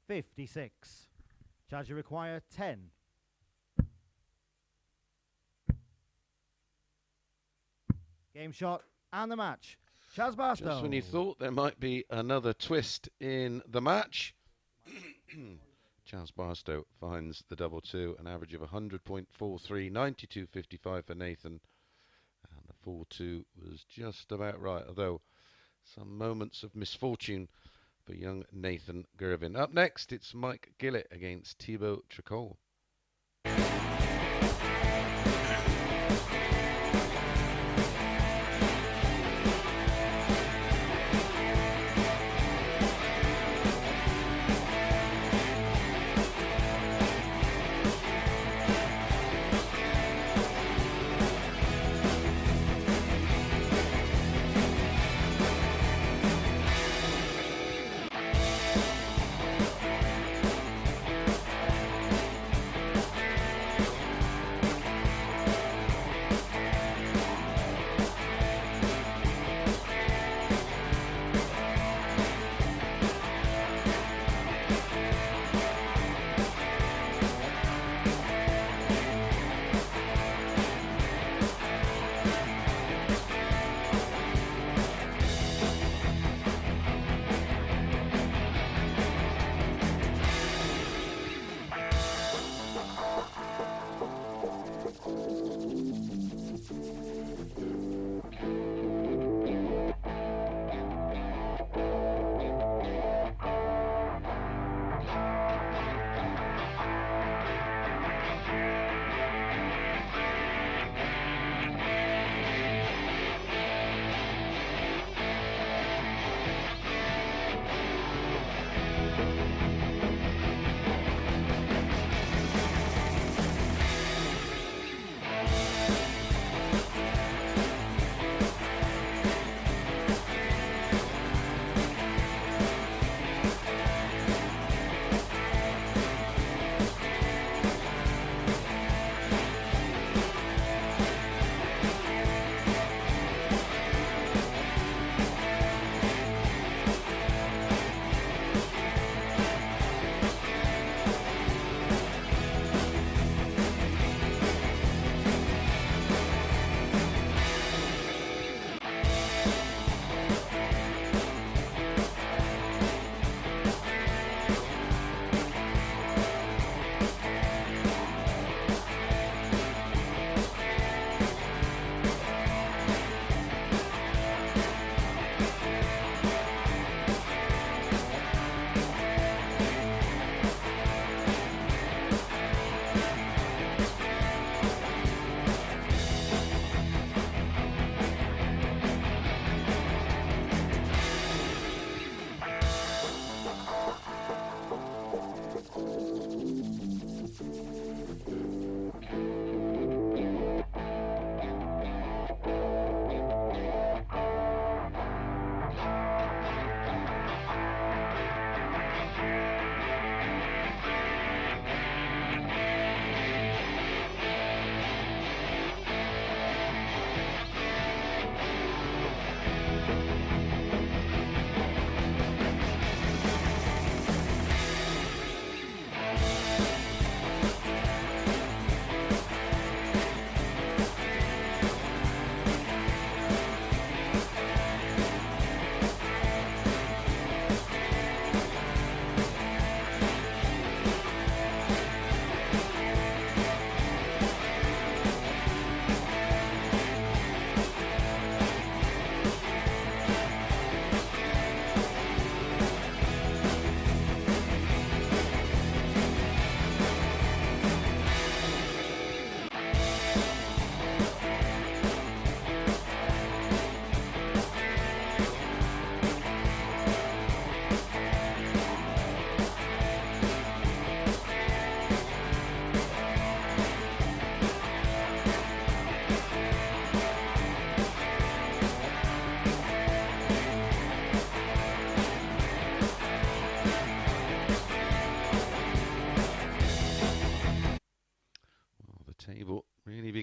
56. Charge you require 10. Game shot and the match. Chaz Barstow. Just when you thought there might be another twist in the match, Chaz Barstow finds the double 2, an average of 100.43, 92.55 for Nathan, and the 4-2 was just about right, although some moments of misfortune for young Nathan Girvin. Up next, it's Mike Gillet against Thibault Tricole.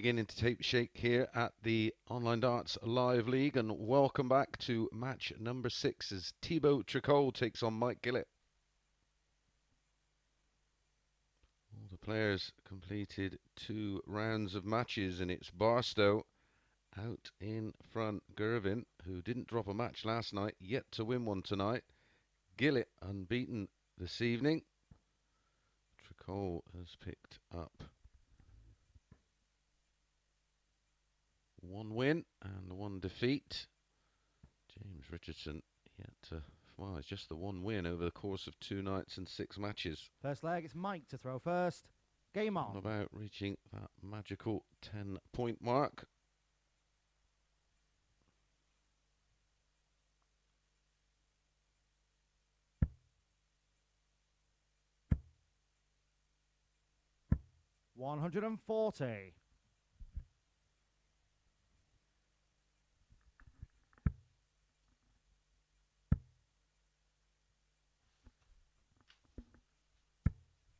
beginning to take shape here at the Online Darts Live League, and welcome back to match number 6 as Thibault Tricole takes on Mike Gillet. All the players completed 2 rounds of matches, and it's Barstow out in front. Girvin, who didn't drop a match last night, yet to win one tonight. Gillet unbeaten this evening. Tricole has picked up 1 win and 1 defeat. James Richardson yet to, well, it's just the 1 win over the course of 2 nights and 6 matches. First leg, it's Mike to throw first. Game on. All about reaching that magical 10-point mark. $140.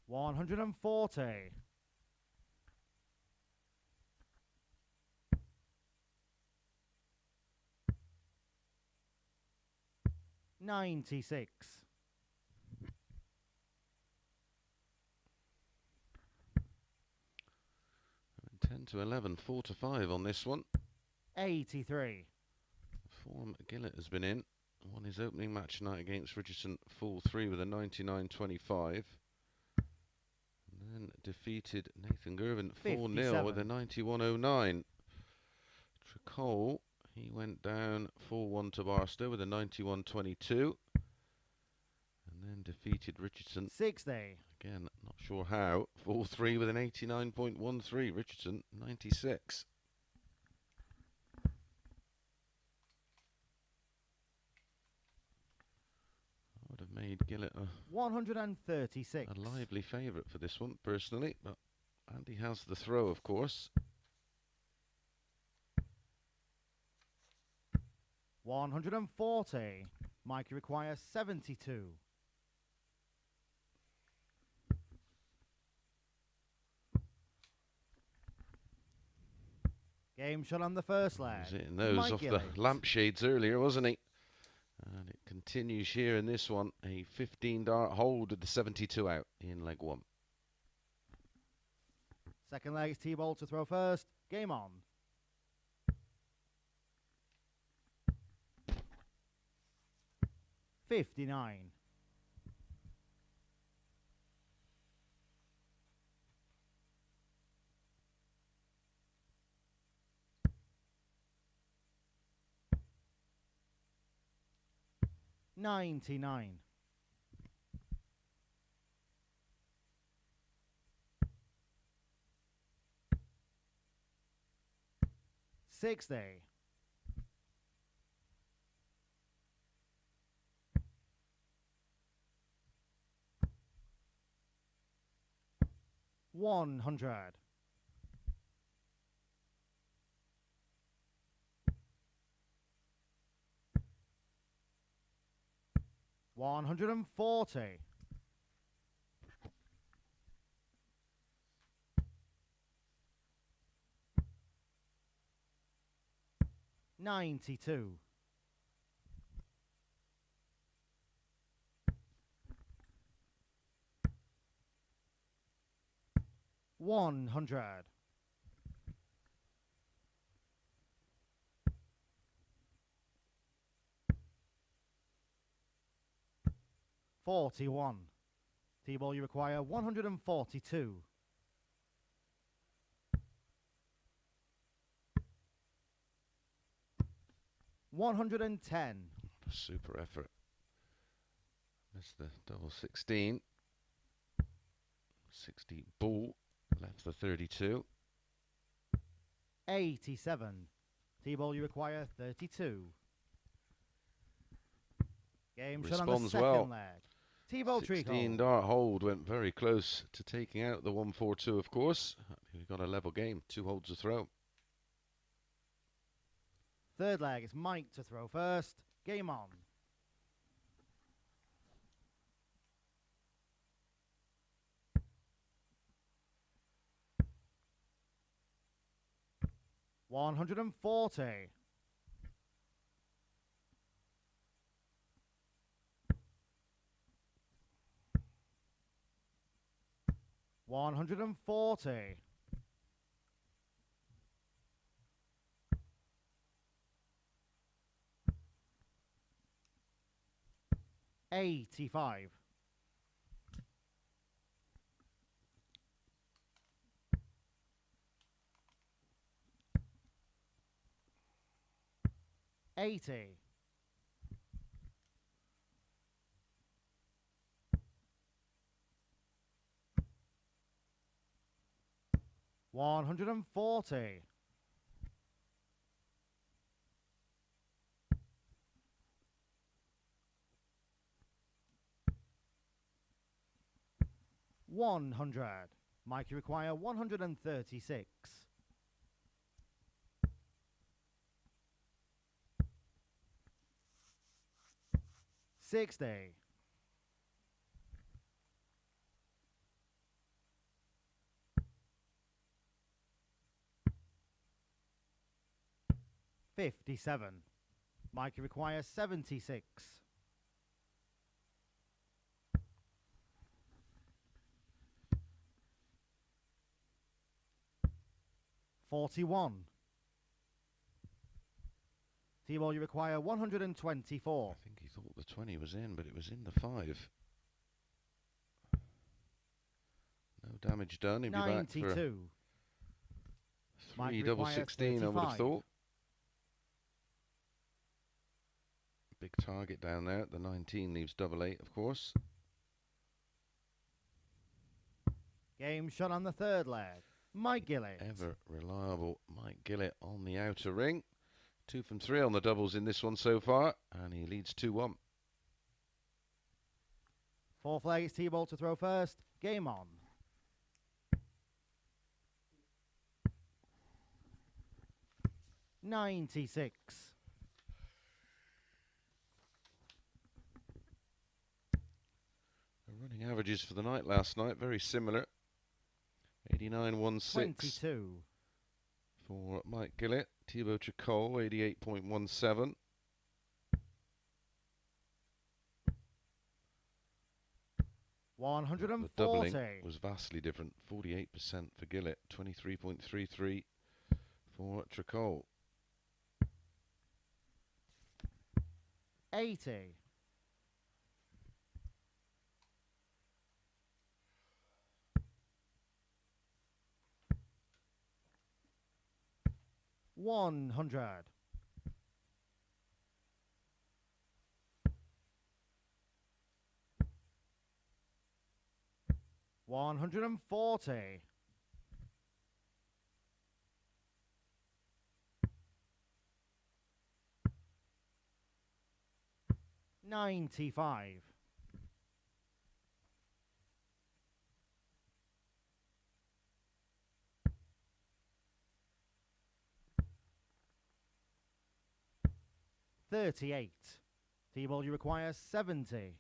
140. 96. 10 to 11, 4 to 5 on this one. 83. Form Gillett has been in. Won his opening match tonight against Richardson full 3 with a 99.25. And then defeated Nathan Girvin 4-0 with a 91.09. Tricole, he went down 4-1 to Barstow with a 91.22. And then defeated Richardson 60. again, not sure how. 4-3 with an 89.13. Richardson 96. I would have made Gillet 136. a lively favourite for this one, personally, but Andy has the throw, of course. 140. Mikey requires 72. Game shot on the first leg. Was hitting those Mike off Gillet. the lampshades earlier, wasn't he? And it continues here in this one. A 15-dart hold with the 72 out in leg 1. Second leg is Thibault to throw first. Game on. $59. 99. 60. 100. 140. 92. 100. 41. Thibault, you require 142. 110. Super effort. Missed the double 16. 60 ball. Left the 32. 87. Thibault, you require 32. Game shot on the Responds second well. leg. Thibault Tricole. 16-dart hold went very close to taking out the 142, of course. We've got a level game. 2 holds to throw. Third leg is Mike to throw first. Game on. 140. 140. 85. 80. 140. 100. Mike, you require 136. 60. 57. Mike, you require 76. 41. Thibault, you require 124. I think he thought the 20 was in, but it was in the 5. No damage done. He'd be back for 92. 3 double 16, I would have thought. Big target down there. The 19 leaves double 8, of course. Game shot on the third leg. Mike Gillet. Ever reliable Mike Gillett on the outer ring. 2 from 3 on the doubles in this one so far, and he leads 2-1. Fourth leg, it's Thibault to throw first. Game on. $96. The running averages for the night last night, very similar. 89.16 22. for Mike Gillett. Thibault Tricole, 88.17. The doubling was vastly different. 48% for Gillett, 23.33 for Tricole. 80. 100. 140. 95. 38. Thibault, you require 70.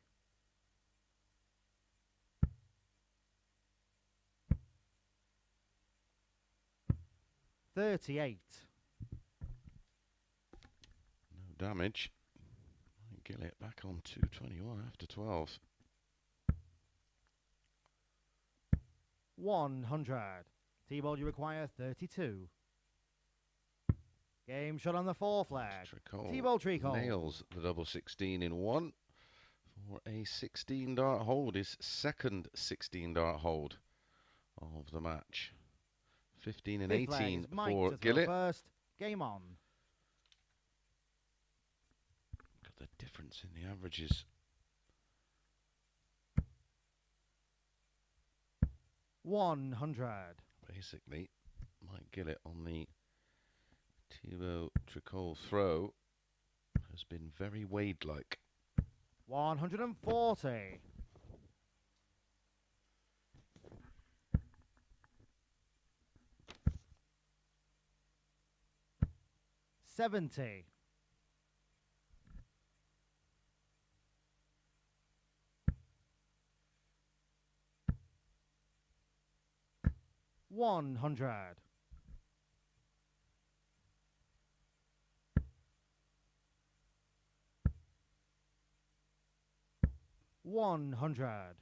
38. No damage. Gillett back on 221 after 12. 100. Thibault, you require 32. Game shot on the fourth leg. Thibault Tricole nails the double 16 in 1 for a 16 dart hold. His second 16 dart hold of the match. 15 and Fifth 18 leg, for Mike Gillett. First. Game on. Look at the difference in the averages. 100. Basically, Mike Gillett on the Thibault Tricole throw has been very Wade-like. 140. 70. 100. 100.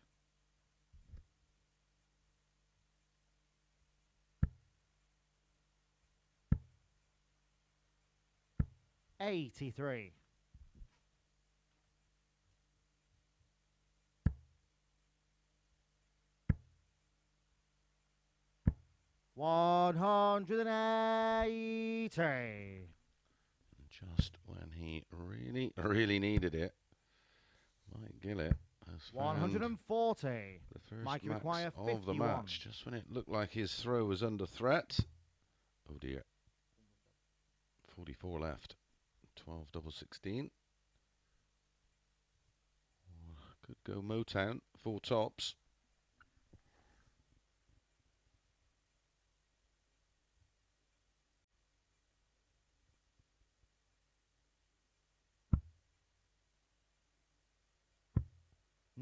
83. 180. Just when he really needed it, Mike Gillet has found 140. the first Mike, you max require of 51. the match. Just when it looked like his throw was under threat. Oh dear. 44 left. 12 double 16. Could go Motown. 4 tops.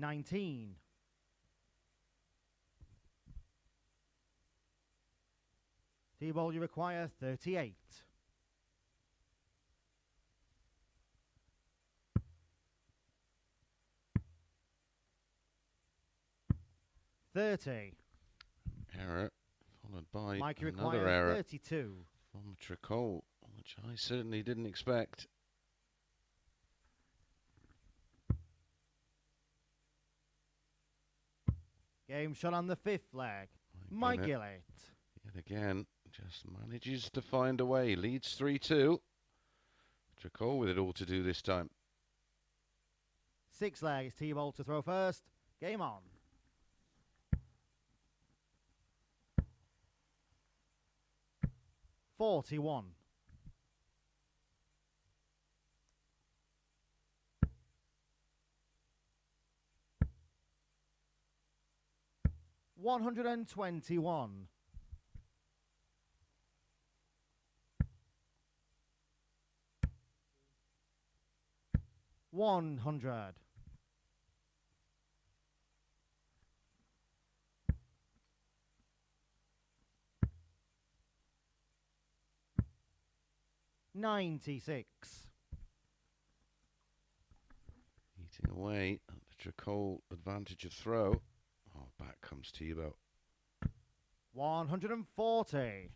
$19. Thibault, you require 38. 30. Error, followed by Mike, you another require error 32. from Tricole, which I certainly didn't expect. Game shot on the 5th leg. Mike Gillet. Yet again, just manages to find a way. Leads 3-2. Tricole with it all to do this time. 6th leg is Thibault to throw first. Game on. $41. 121. 100. 96. Eating away at the Tricole advantage of throw. Oh, back comes Thibault. 140.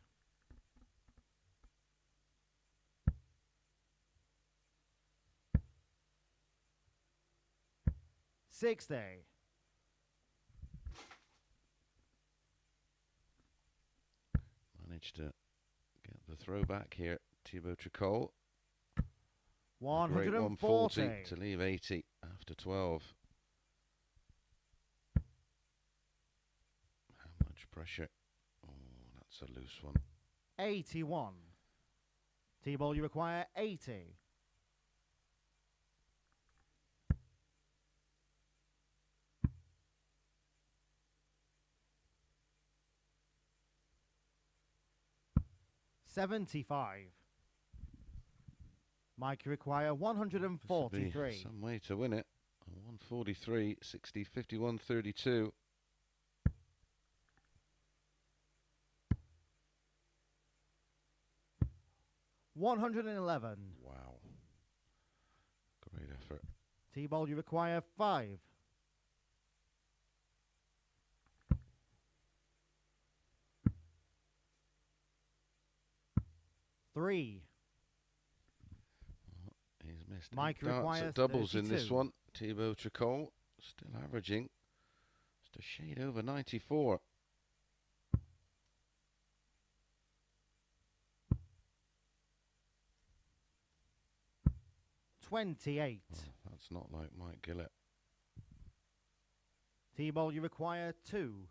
60. Managed to get the throw back here. Thibault Tricole. 140 to leave 80 after 12. How much pressure? Oh, that's a loose one. 81. Thibault, you require 80. 75. Mike, you require 143. Some way to win it. 143, 60, 51, 32. $111. Wow. Great effort. Thibault, you require 5. 3. He's missed Mike darts requires at doubles 32. in this one. Thibault Tricole still averaging just a shade over 94. 28. Oh, that's not like Mike Gillet. Thibault, you require 2.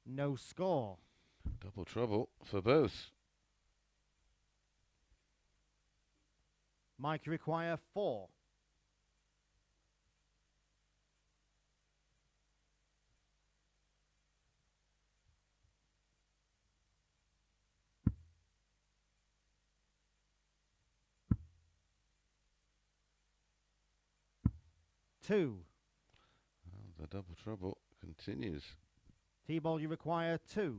'No score. Double trouble for both. Mike, you require 4. 2. And the double trouble continues. Thibault, you require 2.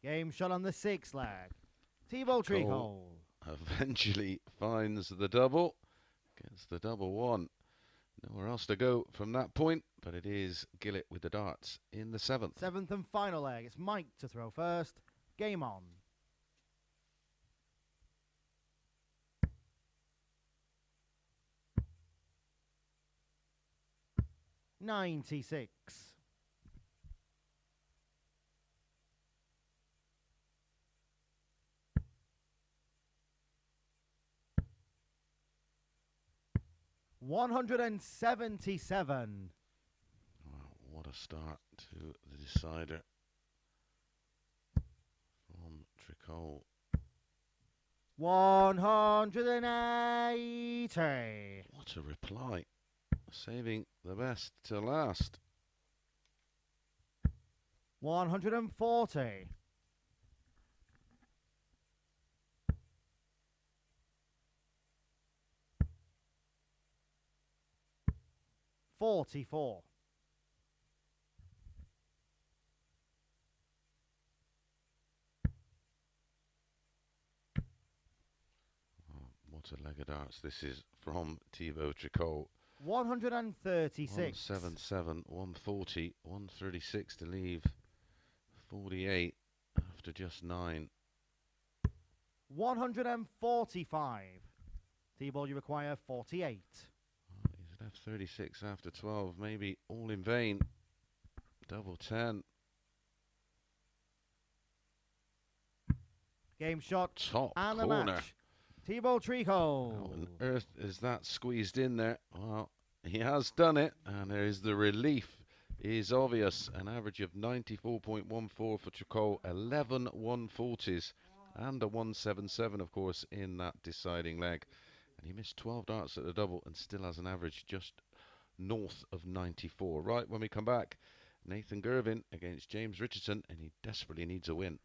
Game shot on the 6th leg. Thibault Tricole. Eventually finds the double. Gets the double one. Nowhere else to go from that point, but it is Gillet with the darts in the 7th. 7th and final leg. It's Mike to throw first. Game on. $96. $177. Wow, what a start to the decider from Tricole. 180. What a reply. Saving the best to last. 140. 44. Oh, what a leg of darts this is from Thibault Tricole. 136. 177, 140, 136 to leave 48 after just 9. 145. Thibault, you require 48. Oh, he's left 36 after 12, maybe all in vain. Double 10. Game shot. Top and corner. the match. Thibault Tricole. How on earth is that squeezed in there? Well, he has done it, and there is the relief is obvious. An average of 94.14 for Tricole, 11 140s, and a 177, of course, in that deciding leg. And he missed 12 darts at the double and still has an average just north of 94. Right, when we come back, Nathan Girvin against James Richardson, and he desperately needs a win.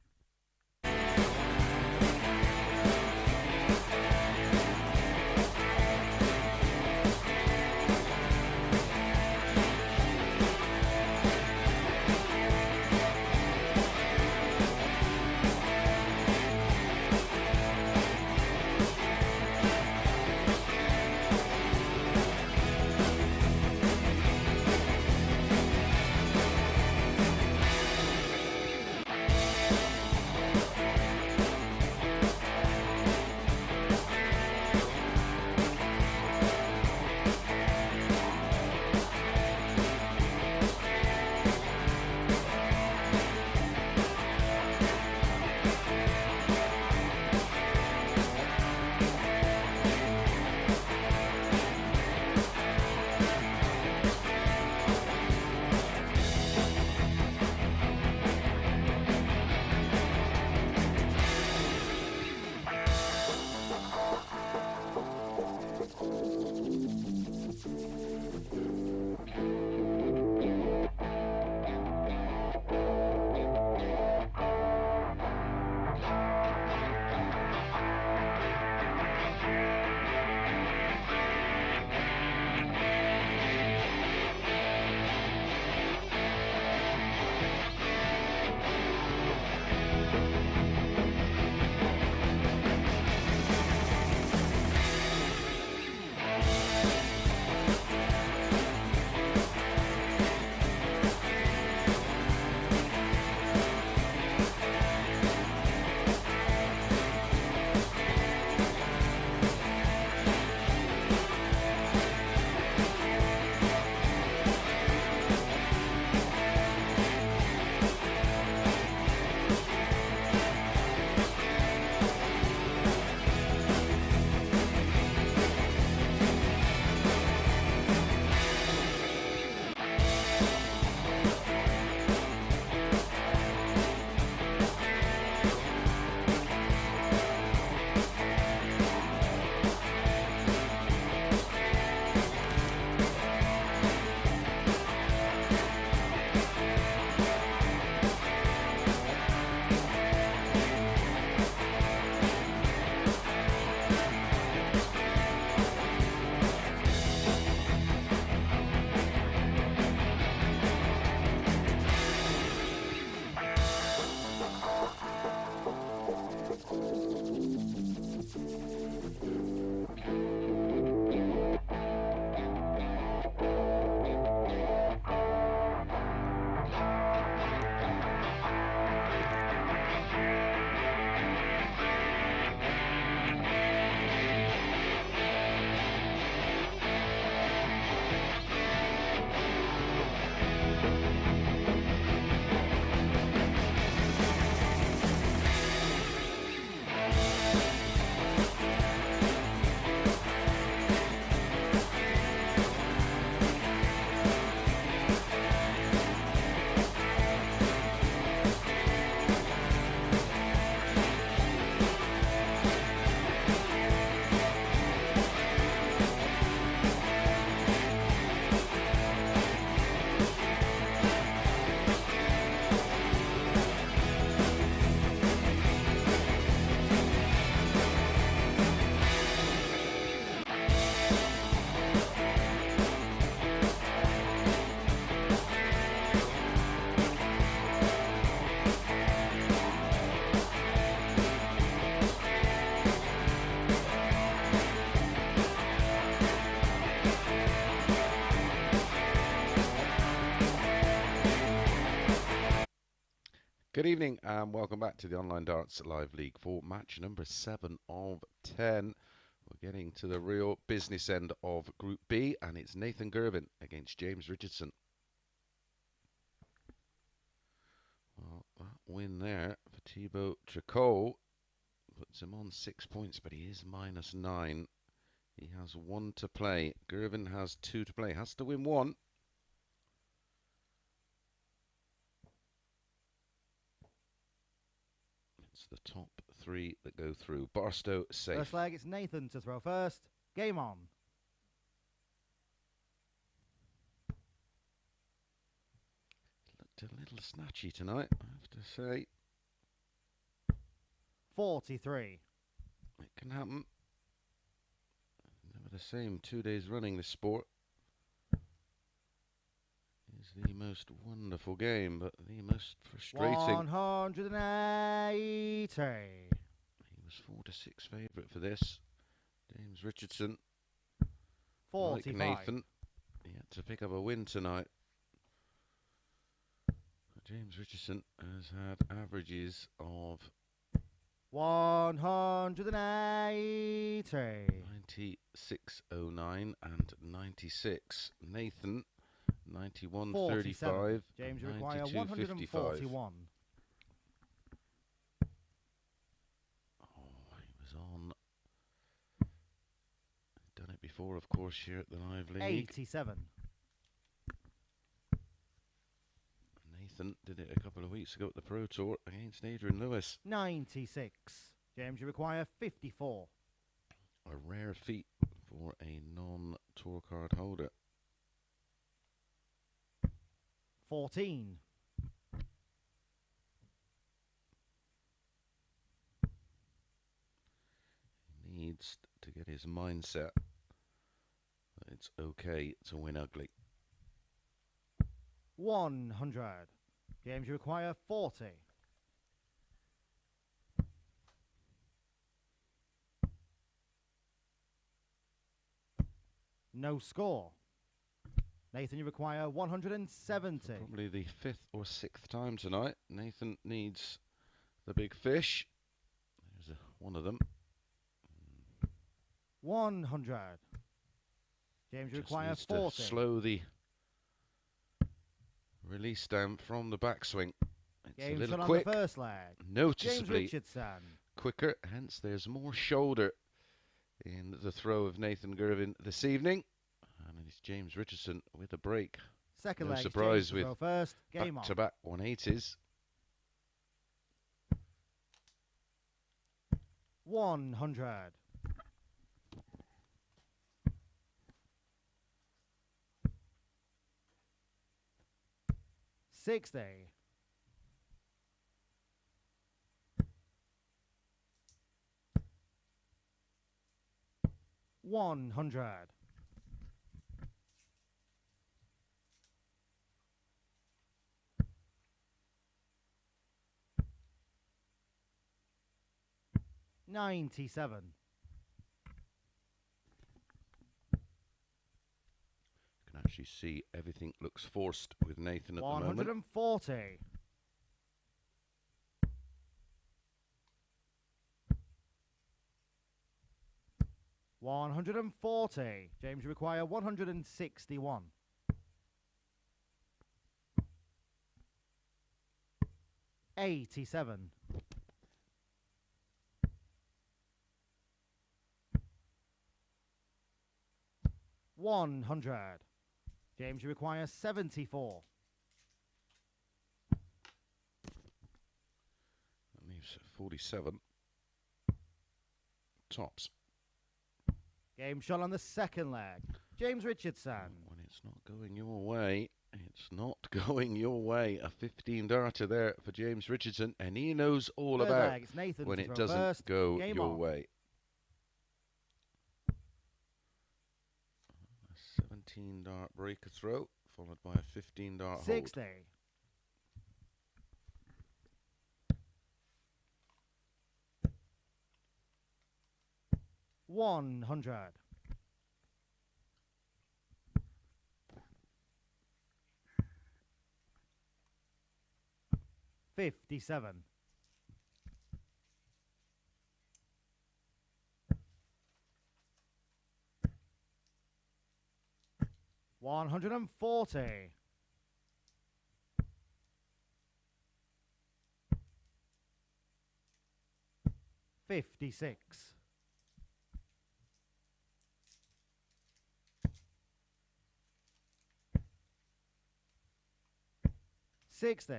Good evening and welcome back to the Online Darts Live League for match number 7 of 10. We're getting to the real business end of Group B, and it's Nathan Girvin against James Richardson. Well, that win there for Thibault Tricole puts him on 6 points, but he is -9. He has 1 to play. Girvin has 2 to play. Has to win 1. It's the top 3 that go through. Barstow safe. First leg, it's Nathan to throw first. Game on. Looked a little snatchy tonight, I have to say. 43. It can happen. Never the same 2 days running this sport. Is the most wonderful game, but the most frustrating. 180. He was 4-6 favourite for this. James Richardson, 45. like Nathan, he had to pick up a win tonight. James Richardson has had averages of 180. 96.09 and 96. Nathan, 91.35. 47. James require 141. Oh, he was on. Done it before, of course, here at the Live League. 87. Nathan did it a couple of weeks ago at the Pro Tour against Adrian Lewis. 96. James, you require 54. A rare feat for a non-tour card holder. 14. He needs to get his mindset that it's okay to win ugly. 100. James, you require 40. No score. Nathan, you require 170. Probably the 5th or 6th time tonight. Nathan needs the big fish. There's one of them. 100. James, you require needs 40. to slow the release down from the backswing. It's James, a little on quick, the first leg. noticeably James Richardson. quicker, hence there's more shoulder in the throw of Nathan Girvin this evening. And it's James Richardson with a break. Second no leg. surprise James with throw first. Game on. back-to-back 180s. 100. 60. 100. 97. You can actually see everything looks forced with Nathan at the moment. 140. 140. James, you require 161. 87. 100. James, you require 74. That leaves 47. Tops. Game shot on the second leg. James Richardson. When it's not going your way, it's not going your way. A 15 darter there for James Richardson, and he knows all Third about leg, it's Nathan when to it throw doesn't first. go Game your on. way. A 17 dart breaker throw, followed by a 15 dart hold. 60. 100. 50. 57. 140. 56. 60.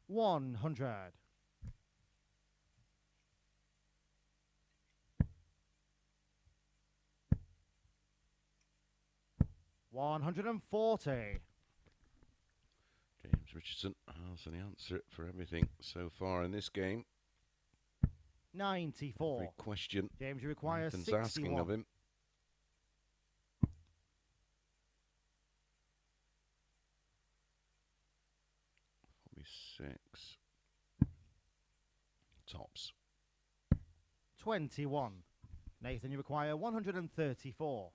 100. 140. James Richardson has the answer for everything so far in this game. 94. Every question James, you require Nathan's 61. asking of him. Six. Tops. 21. Nathan, you require 134.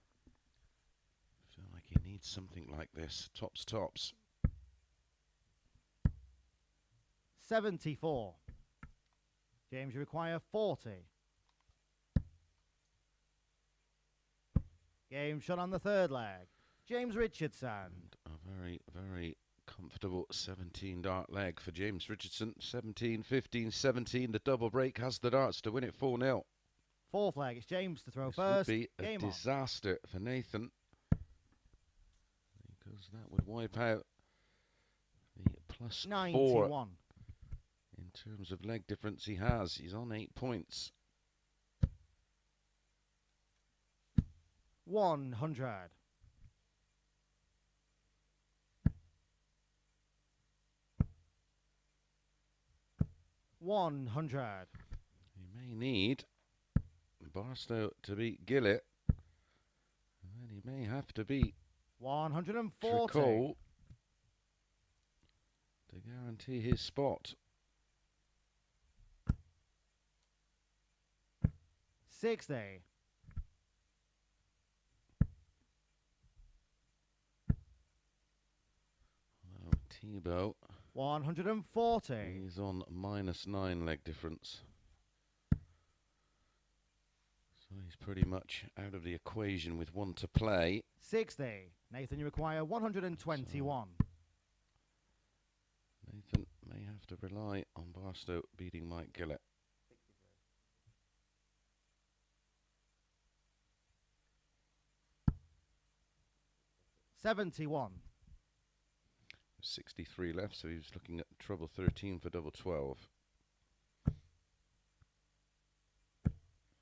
I feel like he needs something like this. Tops, tops. 74. James, you require 40. Game shot on the third leg. James Richardson. And a very, very comfortable 17 dart leg for James Richardson. 17, 15, 17. The double break has the darts to win it 4-0. Fourth leg, it's James to throw This first. would be a Game disaster for Nathan, because that would wipe out the plus 91. 4 in terms of leg difference he has. He's on 8 points. 100. 100. He may need Barstow to beat Gillet, and then he may have to beat 140. Tricole to guarantee his spot. 60. Well, Thibault, 140. he's on -9 leg difference. So he's pretty much out of the equation with one to play. 60. Nathan, you require 121. Nathan may have to rely on Barstow beating Mike Gillett. 71. 63 left, so he was looking at treble 13 for double 12.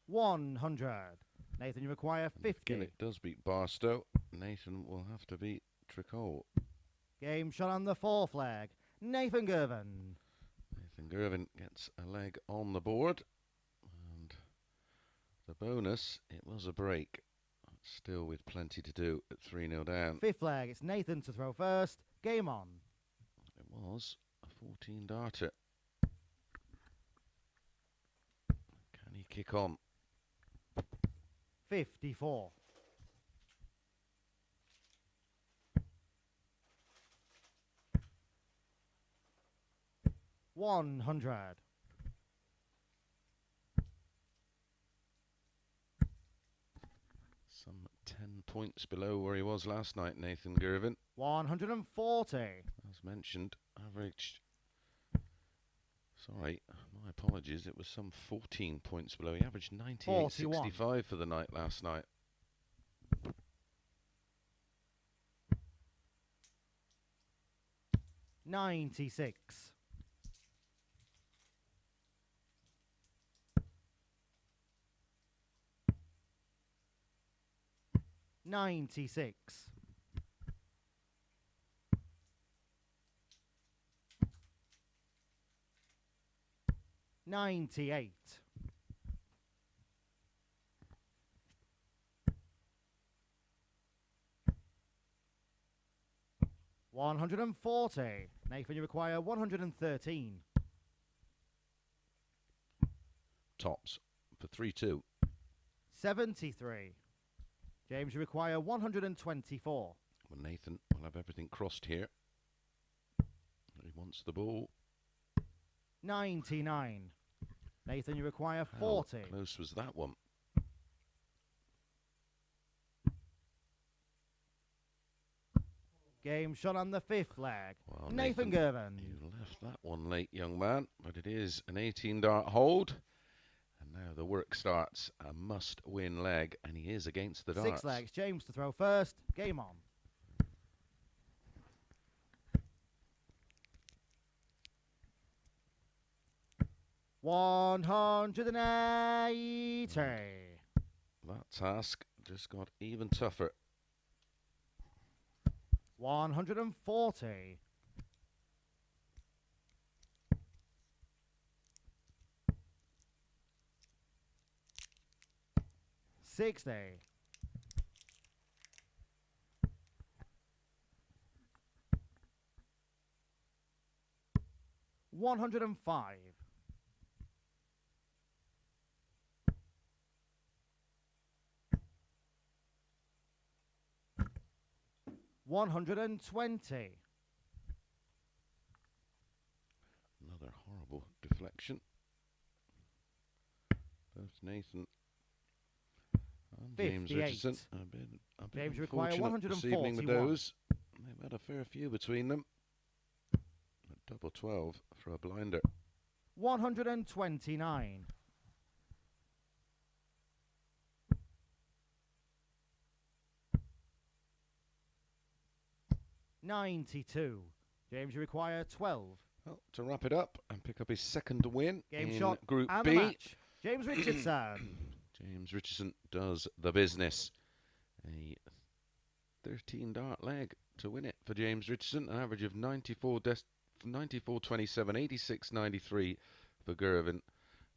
100. Nathan, you require 50. Gillett does beat Barstow. Nathan will have to beat Tricole. Game shot on the fourth leg. Nathan Girvin. Nathan Girvin gets a leg on the board. And the bonus, it was a break. Still with plenty to do at 3-0 down. Fifth leg, it's Nathan to throw first. Game on. It was a 14 darter. Can he kick on? 54. 100. Some 10 points below where he was last night, Nathan Girvin. 140. As mentioned, averaged... Sorry, my apologies. It was some 14 points below. He averaged 98.65 for the night last night. $96. 96. 98. 140. Nathan, you require 113. Tops for 3-2. 73. James, you require 124. Well, Nathan will have everything crossed here. He wants the ball. 99. Nathan, you require 40. How close was that one? Game shot on the 5th leg. Well, Nathan Girvan. You left that one late, young man, but it is an 18-dart hold. And now the work starts. A must-win leg, and he is against the darts. 6 legs. James to throw first. Game on. $180. That task just got even tougher. 140. $60. 105. 120. Another horrible deflection. Both Nathan and James 58. Richardson have been James require unfortunate this evening with 141. those. They've had a fair few between them. A double 12 for a blinder. 129. 92. James, you require 12. Well, to wrap it up and pick up his second win Game in shot Group and B. the match. James Richardson. James Richardson does the business. A 13-dart leg to win it for James Richardson. An average of 94.27, 86.93 for Girvin.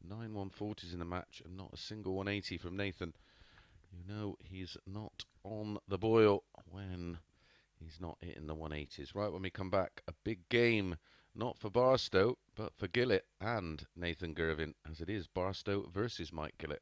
9 140s in the match and not a single 180 from Nathan. You know he's not on the boil when he's not hitting the 180s. Right, when we come back, a big game, not for Barstow, but for Gillett and Nathan Girvin, as it is Barstow versus Mike Gillett.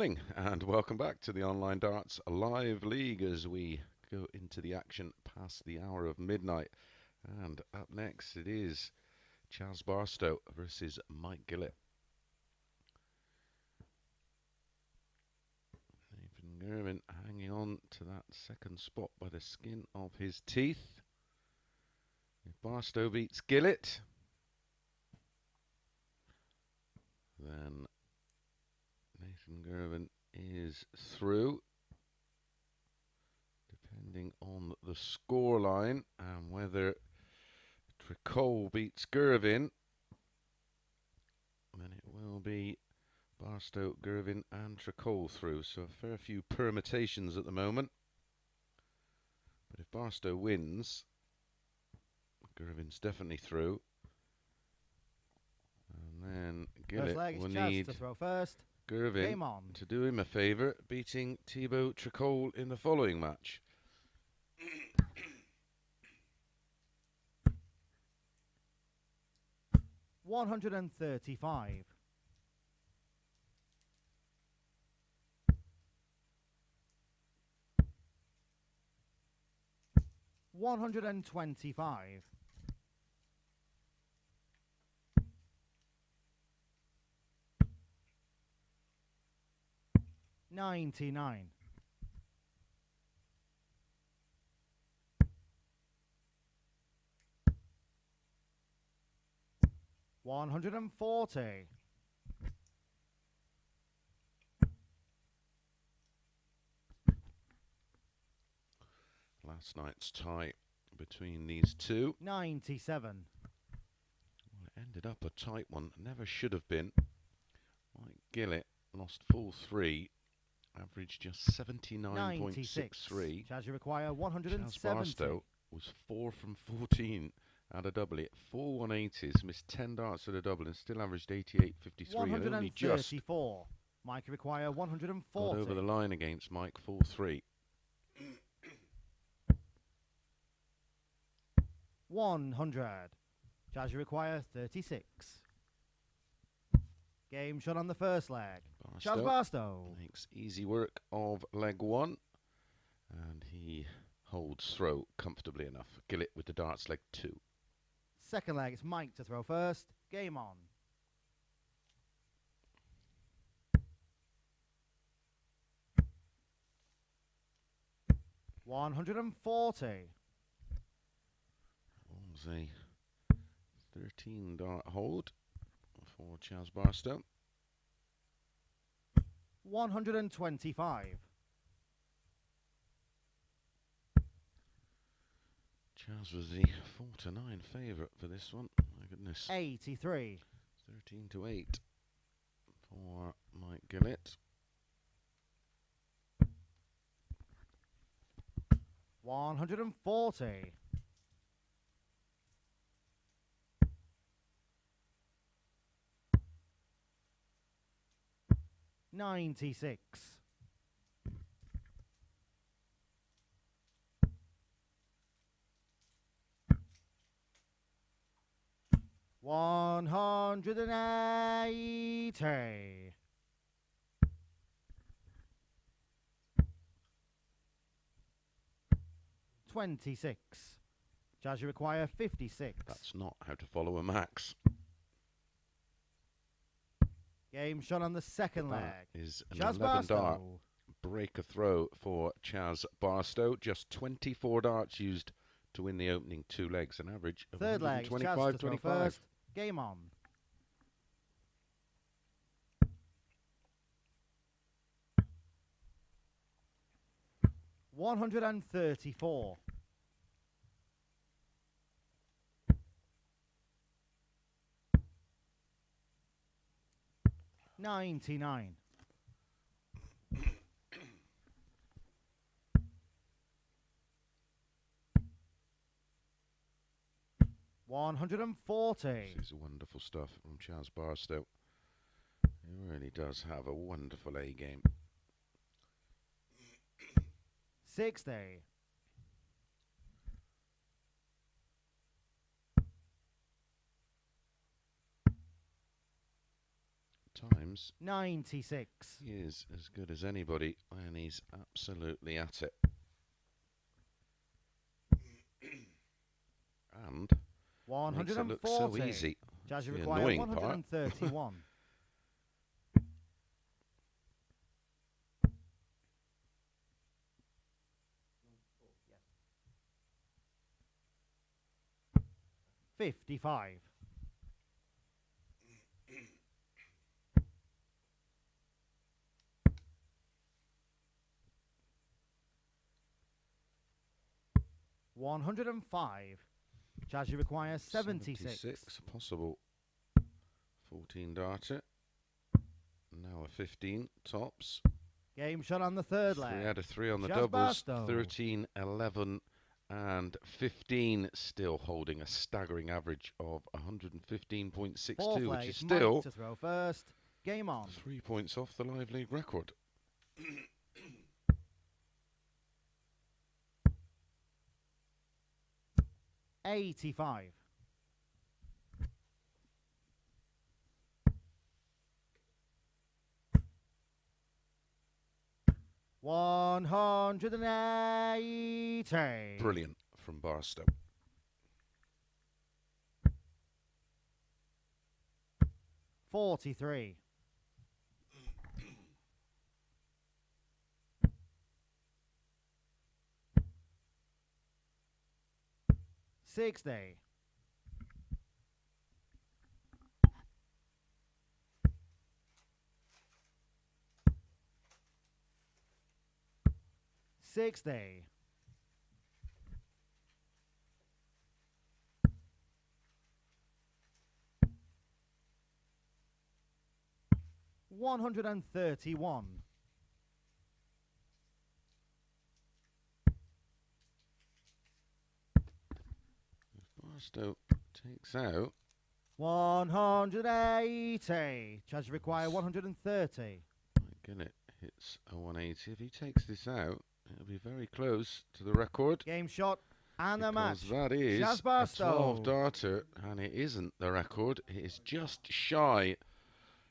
morning and welcome back to the Online Darts Live League as we go into the action past the hour of midnight. And up next it is Chaz Barstow versus Mike Gillet. Nathan Girvin hanging on to that second spot by the skin of his teeth. If Barstow beats Gillett, then Nathan Girvin is through, depending on the scoreline and whether Tricole beats Girvin, then it will be Barstow, Girvin and Tricole through. So a fair few permutations at the moment. But if Barstow wins, Girvin's definitely through. And then Gillet will need to throw first. Girvin to do him a favour, beating Thibault Tricole in the following match. $135. $125. $99. $140. Last night's tie between these two. 97. Well, it ended up a tight one. Never should have been. Mike Gillet lost full three. Averaged just 79.63. Chaz, you require 170. Chaz Barstow was 4 from 14 at a double. Hit 4 180s, missed 10 darts at a double, and still averaged 88.53. 134. Mike, you require 140. Got over the line against Mike, 4-3. 100. Chaz, you require 36. Game shot on the first leg. Chaz Barstow makes easy work of leg one, and he holds throw comfortably enough. Gillet with the darts leg 2. Second leg, it's Mike to throw first. Game on. $140. Was a 13 dart hold for Chaz Barstow. 125. Chaz was the 4-9 favourite for this one. My goodness. 83. 13-8 for Mike Gillett. 140. $96. $180. $26. Chaz, you require 56. That's not how to follow a max. Game shot on the second leg. Is an Chaz 11 dart Barstow. break a throw for Chaz Barstow. Just 24 darts used to win the opening 2 legs, an average of Third leg, Chaz to throw first. Game on. $134. $99. $140. This is wonderful stuff from Chaz Barstow. He really does have a wonderful A game. 60. times, 96. he is as good as anybody, and he's absolutely at it. And makes it look so easy. Charge you The require annoying part. 131. 55. 105. Charge you require 76. Possible 14 darter. Now a 15 tops. Game shot on the third leg. 3 out of 3 on the Chaz doubles. Barstow. 13, 11 and 15, still holding a staggering average of 115.62, Fourth which leg, is still Mike to throw first. Game on. 3 points off the live league record. $85. 180. Brilliant from Barstow. 43. 60. 60. 131. Barstow takes out 180. Charge require 130. Gillet hits a 180. If he takes this out, it'll be very close to the record. Game shot and the Because match. that is Chaz a Barstow. 12 darter, and it isn't the record. It is just shy.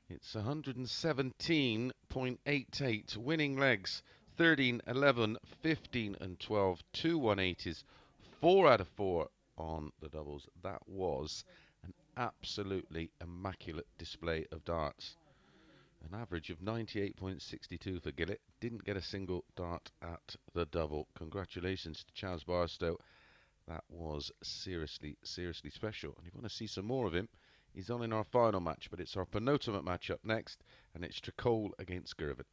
It's 117.88 winning legs. 13, 11, 15 and 12. 2 180s. 4 out of 4 on the doubles. That was an absolutely immaculate display of darts. An average of 98.62 for Gillet. Didn't get a single dart at the double. Congratulations to Chaz Barstow. That was seriously, seriously special. And if you want to see some more of him, he's on in our final match. But it's our penultimate match up next. And it's Tricole against Girvin.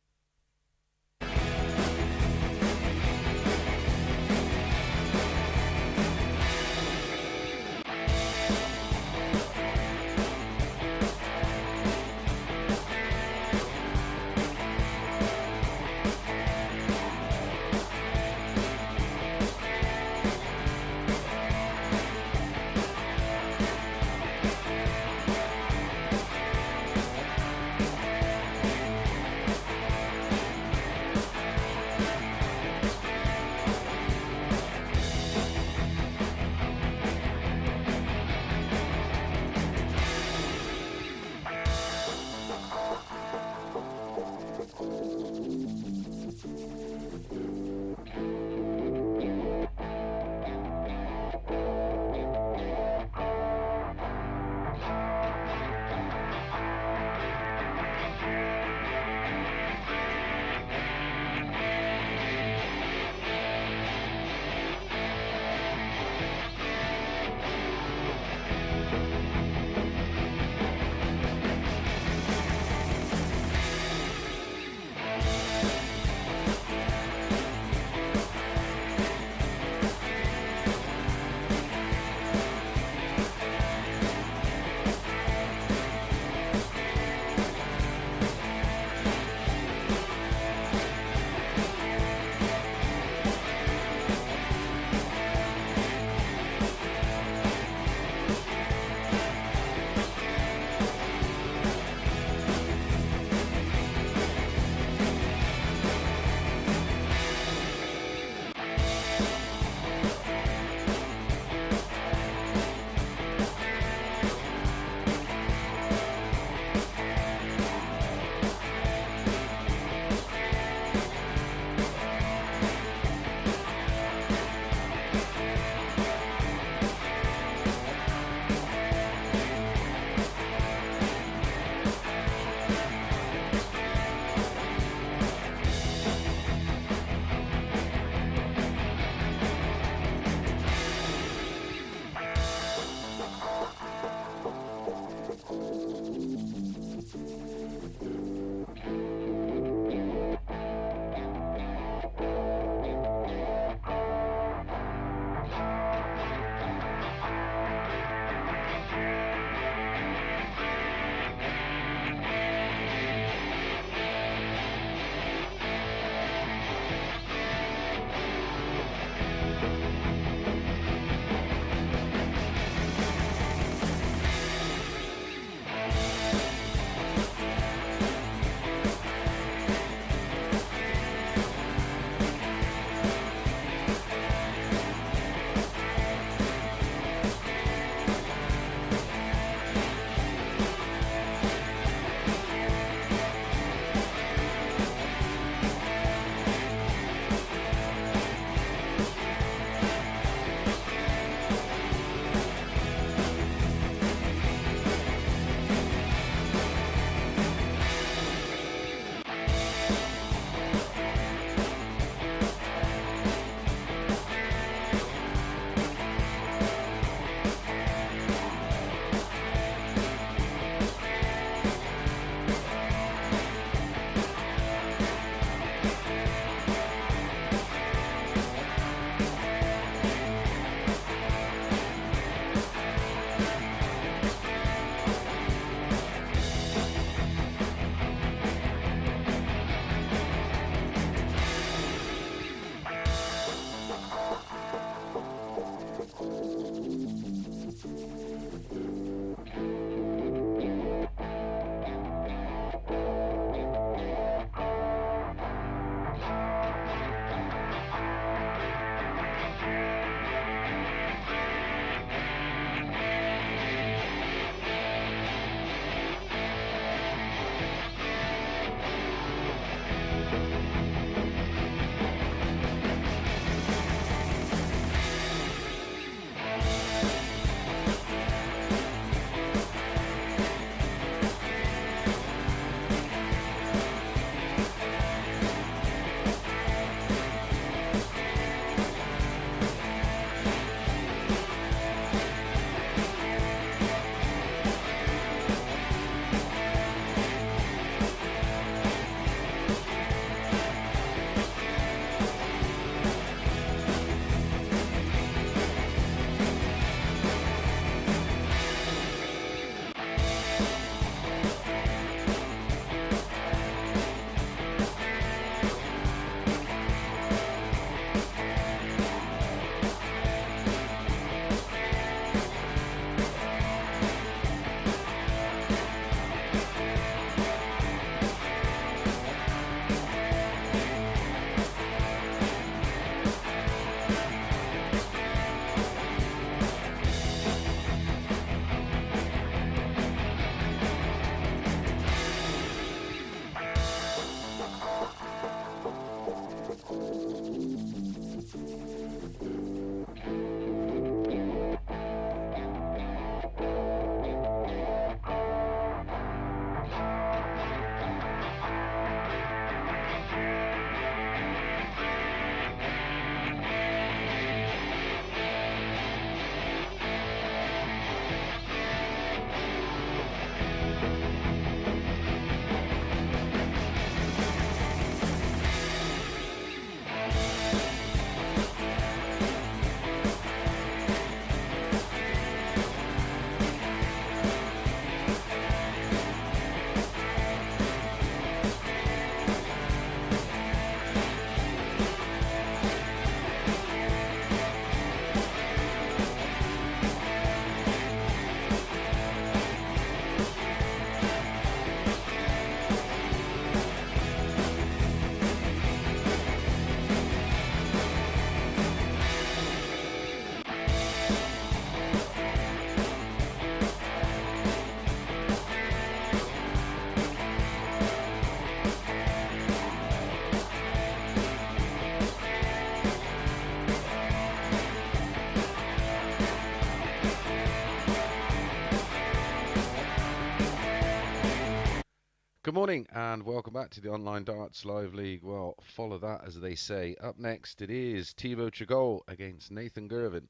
morning and welcome back to the Online Darts Live League. Well, follow that as they say. Up next it is Thibault Tricole against Nathan Girvin.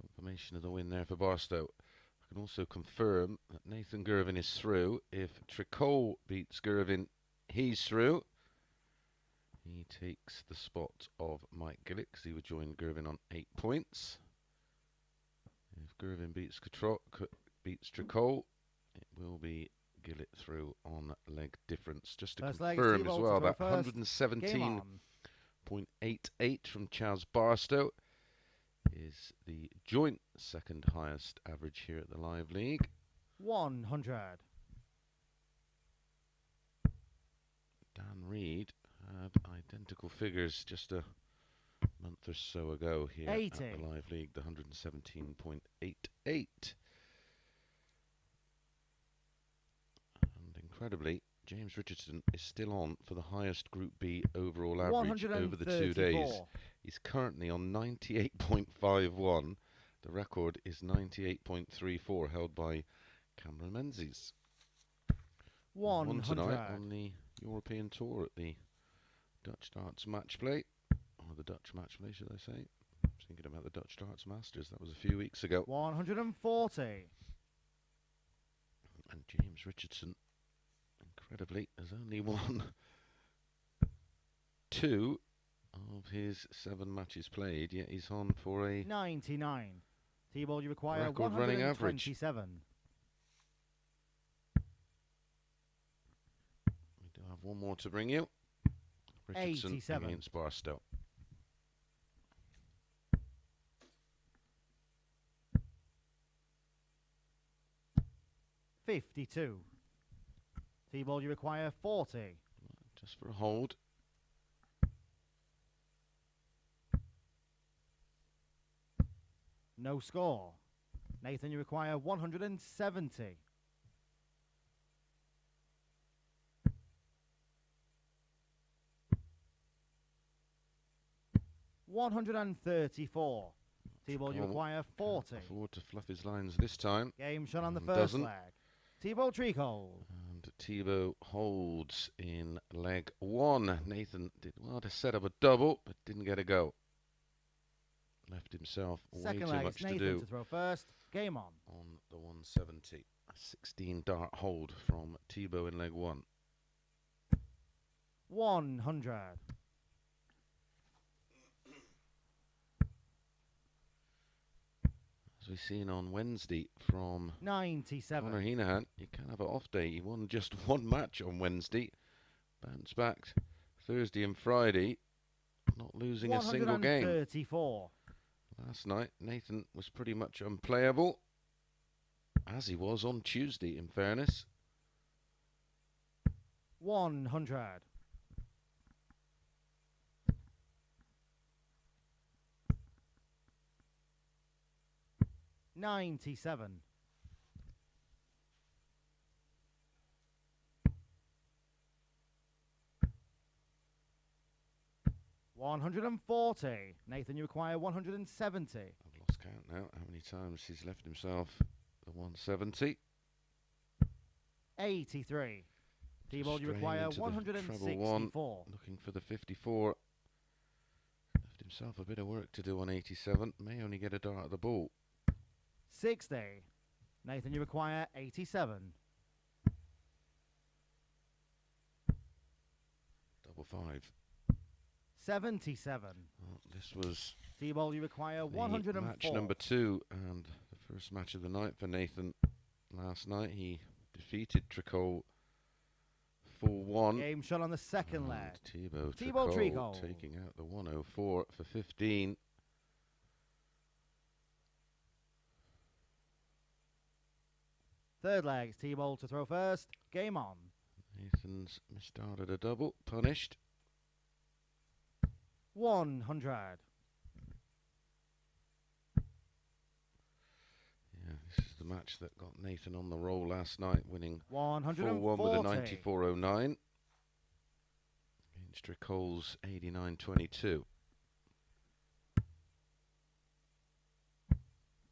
Confirmation of the win there for Barstow. I can also confirm that Nathan Girvin is through. If Tricole beats Girvin, he's through. He takes the spot of Mike Gillet because he would join Girvin on 8 points. If Girvin beats Tricole, it will be Gillet through on leg difference. Just to confirm as well, that 117.88 from Chaz Barstow is the joint second highest average here at the Live League. 100. Dan Reed had identical figures just a month or so ago here 80. at the Live League, the 117.88. And incredibly, James Richardson is still on for the highest Group B overall average over the 2 days. He's currently on 98.51. The record is 98.34, held by Cameron Menzies. 100. Won tonight on the European Tour at the Dutch Darts Match Play. Or the Dutch Match Play, should I say. I was thinking about the Dutch Darts Masters. That was a few weeks ago. 140. And James Richardson, incredibly, has only won 2 of his 7 matches played, yet he's on for a 99. Thibault, you require record running average. 127. We do have one more to bring you. Richardson 87. against Barstow. $52. Thibault, you require 40. Just for a hold. No score. Nathan, you require 170. $134. Thibault, you require 40. Afford to fluff his lines this time. Game shot on the first leg. Thibault Tricole. And Thibault holds in leg 1. Nathan did well to set up a double, but didn't get a go. Left himself way too much to do. Nathan to throw first. Game on. On the 170. A 16 dart hold from Thibault in leg 1. 100. As we've seen on Wednesday from 97. Conor Heenahan, you can have an off day. He won just 1 match on Wednesday. Bounced back Thursday and Friday, not losing a single game. 134. Last night, Nathan was pretty much unplayable, as he was on Tuesday, in fairness. 100. $97. $140. Nathan, you require 170. I've lost count now, how many times he's left himself the 170. 83. Thibault, you require 164. Looking for the 54. Left himself a bit of work to do on 87. May only get a dart at the ball. 60. Nathan, you require 87. Double 5. 77. Well, this was Thibault, you require 104. match number 2 and the first match of the night for Nathan. Last night he defeated Tricole 4-1. Game shot on the second leg. Thibault Tricole taking out the 104 for 15. Third leg, Thibault to throw first. Game on. Nathan's misstarted a double, punished. 100. Yeah, this is the match that got Nathan on the roll last night, winning 140. 4-1 with a 94.09 against Tricole's 89.22.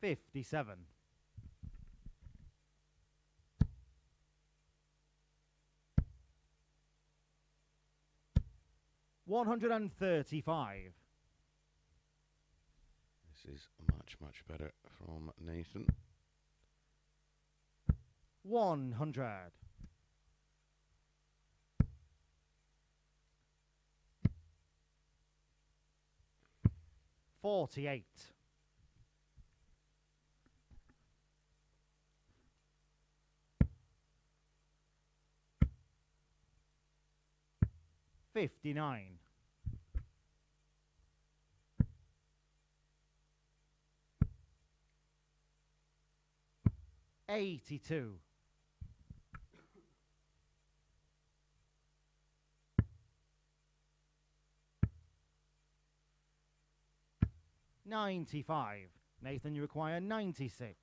57. 135. This is much better from Nathan. 100. 48. 59. 82. 95. Nathan, you require 96.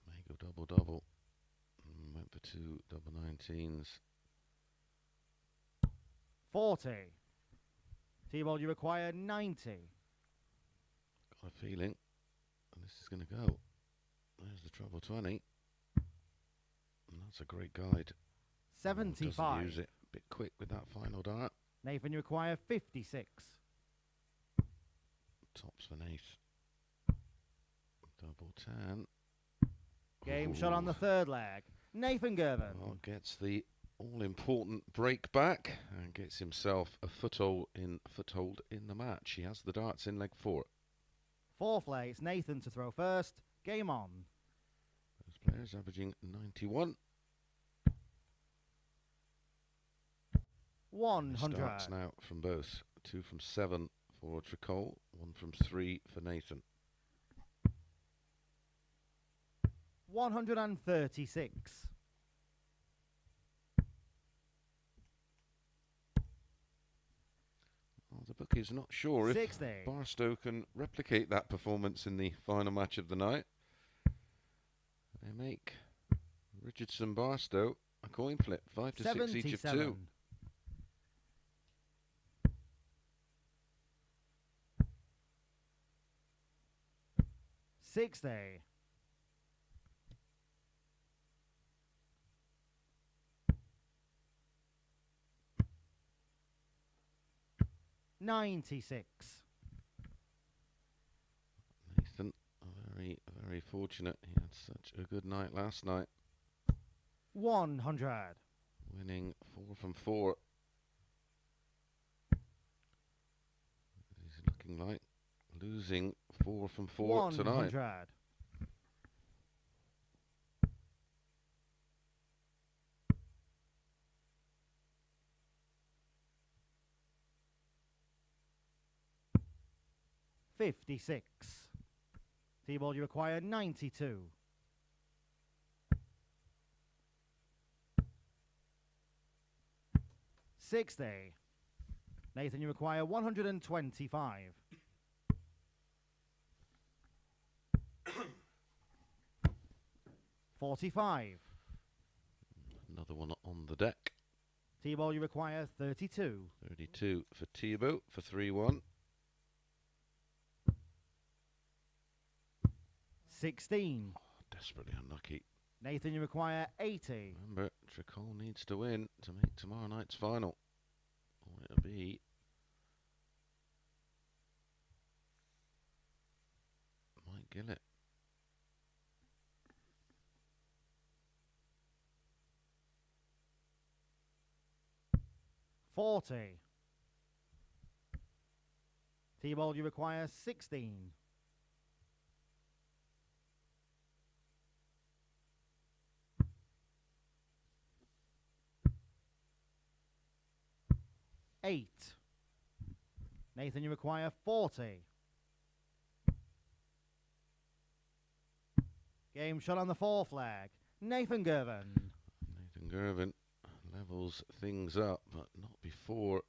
May go double. Went for 2 double 19s. 40. Thibault, you require 90. Got a feeling this is going to go. There's the treble 20. And that's a great guide. 75. Doesn't use it. A bit quick with that final dart. Nathan, you require 56. Tops for Nath. Double 10. Game shot on the third leg. Nathan Girvin. Well, gets the all-important break back and gets himself a foothold in the match. He has the darts in leg 4. Fourth leg, it's Nathan to throw first. Game on. Those players averaging 91. 100. Starts now from both. 2 from 7 for Tricole, 1 from 3 for Nathan. 136. Well, the bookie's not sure if 60. Barstow can replicate that performance in the final match of the night. They make Richardson Barstow a coin flip, 5 to 6 each of 2. 60. 96. Nathan, very fortunate. He had such a good night last night. 100. Winning 4 from 4. He's looking like losing 4 from 4 tonight. 100. 56. Thibault, you require 92. 60. Nathan, you require 125. 45. Another one on the deck. Thibault, you require 32. 32 for Thibault for 3-1. 16. Oh, desperately unlucky. Nathan, you require 80. Remember, Tricole needs to win to make tomorrow night's final. Or it'll be Mike Gillet. 40. Thibault, you require 16. 8. Nathan, you require 40. Game shot on the fourth leg. Nathan Girvan. Nathan Girvin levels things up, but not before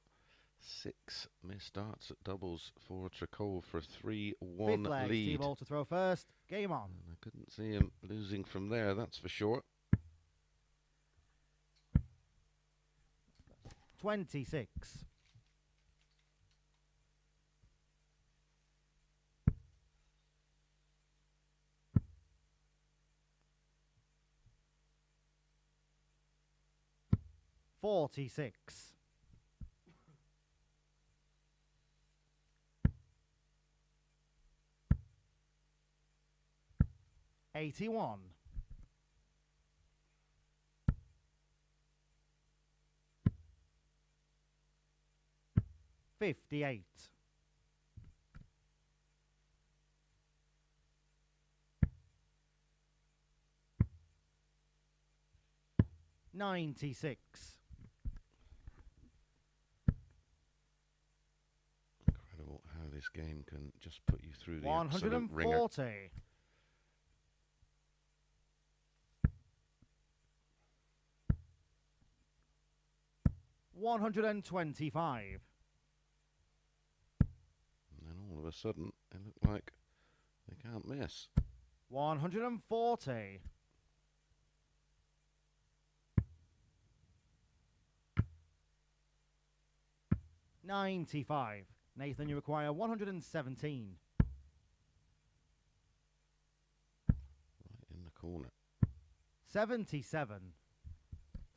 6 missed darts at doubles for Tricole for a 3-1 Fifth leg, lead. Thibault to throw first. Game on. And I couldn't see him losing from there, that's for sure. 26. 46. 81. 58. 96. Incredible how this game can just put you through the absolute ringer. 140. 125. And then all of a sudden, it looked like they can't miss. 140. 95. Nathan, you require 117. Right in the corner. 77.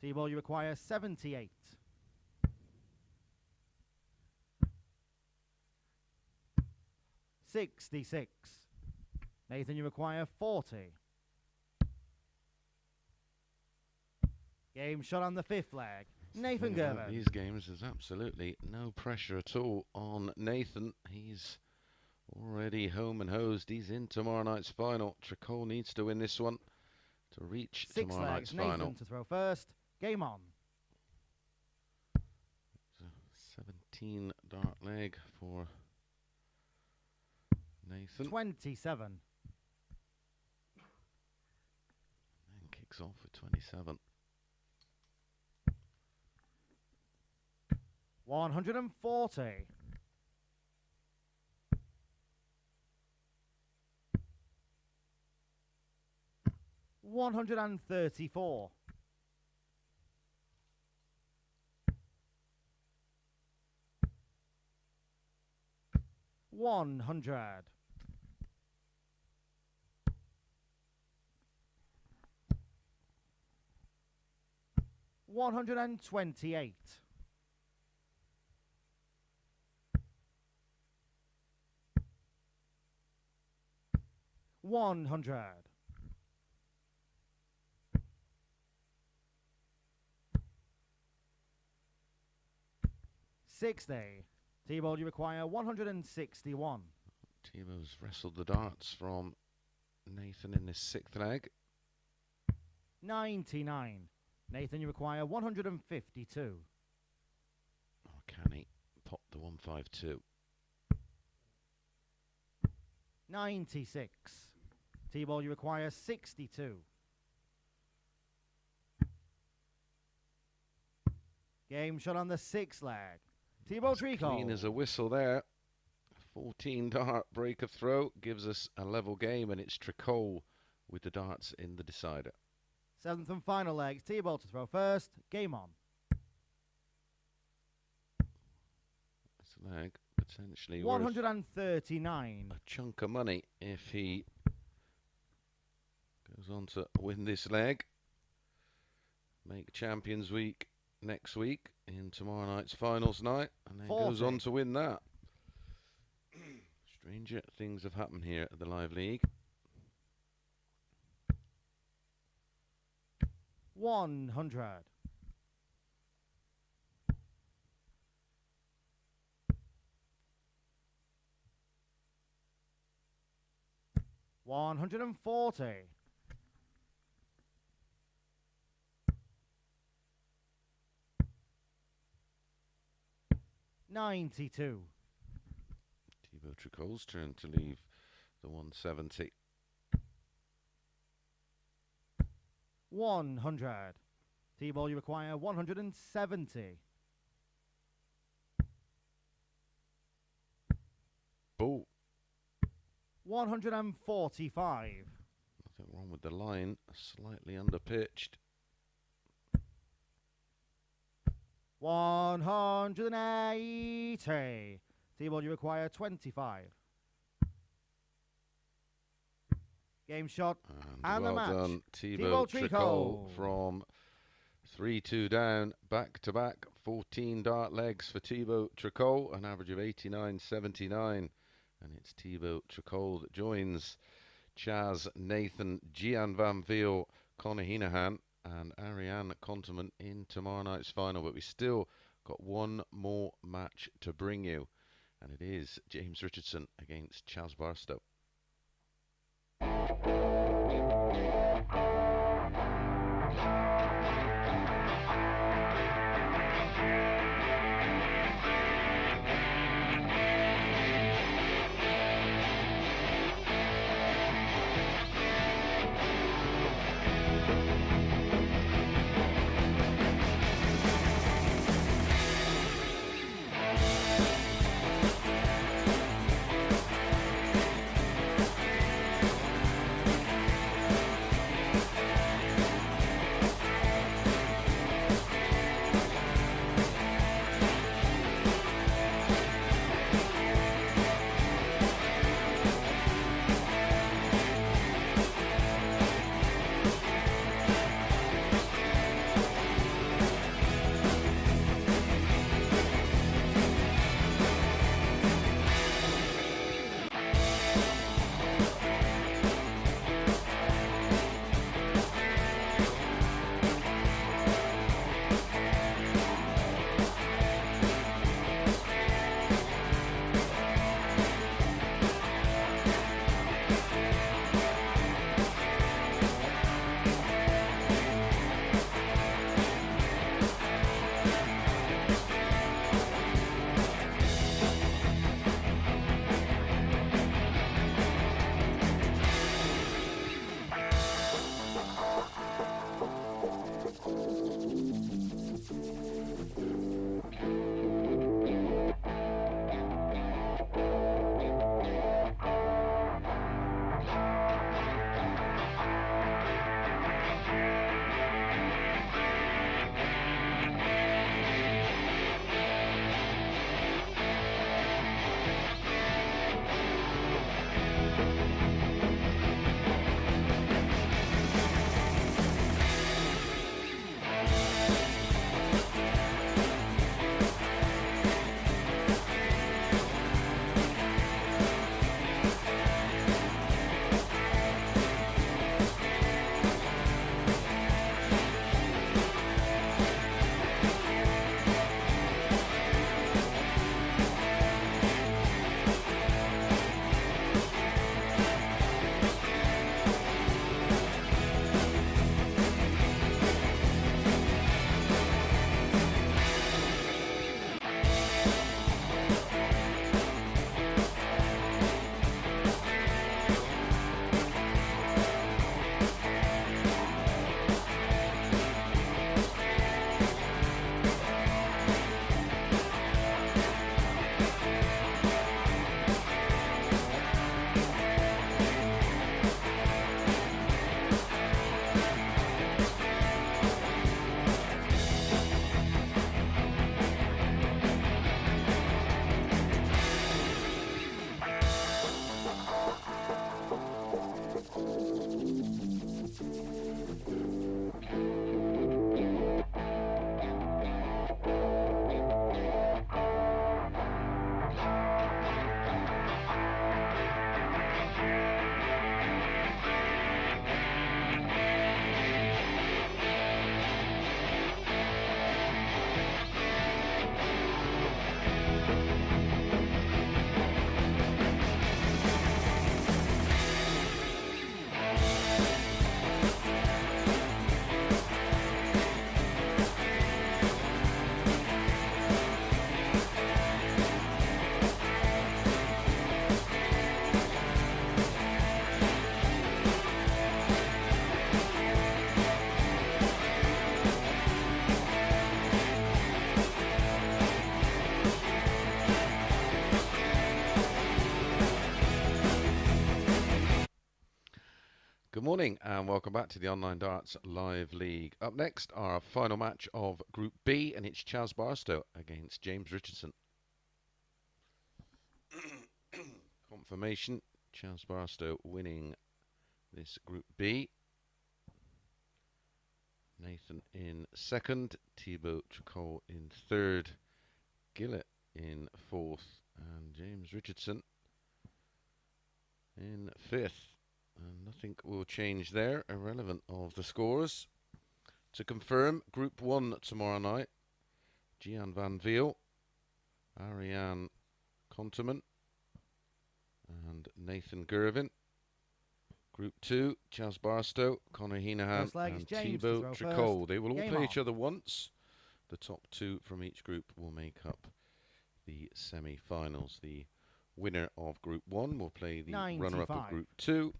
Thibault, you require 78. 66. Nathan, you require 40. Game shot on the 5th leg. Nathan Girvan. These games, there's absolutely no pressure at all on Nathan. He's already home and hosed. He's in tomorrow night's final. Tricole needs to win this one to reach tomorrow night's final. Nathan to throw first. Game on. It's a 17 dart leg for Nathan. 27. And kicks off with 27. 140. 134. 100. 128. 100. 60. Thibault, you require 161. Thibault's wrestled the darts from Nathan in this 6th leg. 99. Nathan, you require 152. Oh, can he pop the 152? 96. Thibault, you require 62. Game shot on the 6th leg. Thibault Tricole. Clean as a whistle there. 14 dart break of throw gives us a level game, and it's Tricole with the darts in the decider. 7th and final leg. Thibault to throw first. Game on. This leg potentially 139. a chunk of money if he goes on to win this leg. Make Champions Week next week in tomorrow night's finals night, and then 40. goes on to win that. Stranger things have happened here at the Live League. 100. 140. 92. Thibault Tricole's turn to leave the 170. 100. Thibault, you require 170. Oh, 145. nothing wrong with the line, slightly underpitched. 180. Thibault, you require 25. Game shot and the well match. done, Thibault Tricole from 3-2 down, back to back, 14 dart legs for Thibault Tricole, an average of 89.79. And it's Thibault Tricole that joins Chaz, Nathan, Gian Van Veel, Conor Heenahan, and Ariane Conterman in tomorrow night's final. But we still got one more match to bring you, and it is James Richardson against Chaz Barstow. Good morning and welcome back to the Online Darts Live League. Up next, our final match of Group B, and it's Chaz Barstow against James Richardson. Confirmation, Chaz Barstow winning this Group B. Nathan in second, Thibault Tricole in third, Gillet in fourth, and James Richardson in fifth. And nothing will change there, irrelevant of the scores. To confirm, Group 1 tomorrow night, Gian Van Veel, Ariane Conterman, and Nathan Girvin. Group 2, Chaz Barstow, Conor Heenahan, and Thibault Tricole. They will all play each other once. The top two from each group will make up the semi-finals. The winner of Group 1 will play the runner-up of Group 2.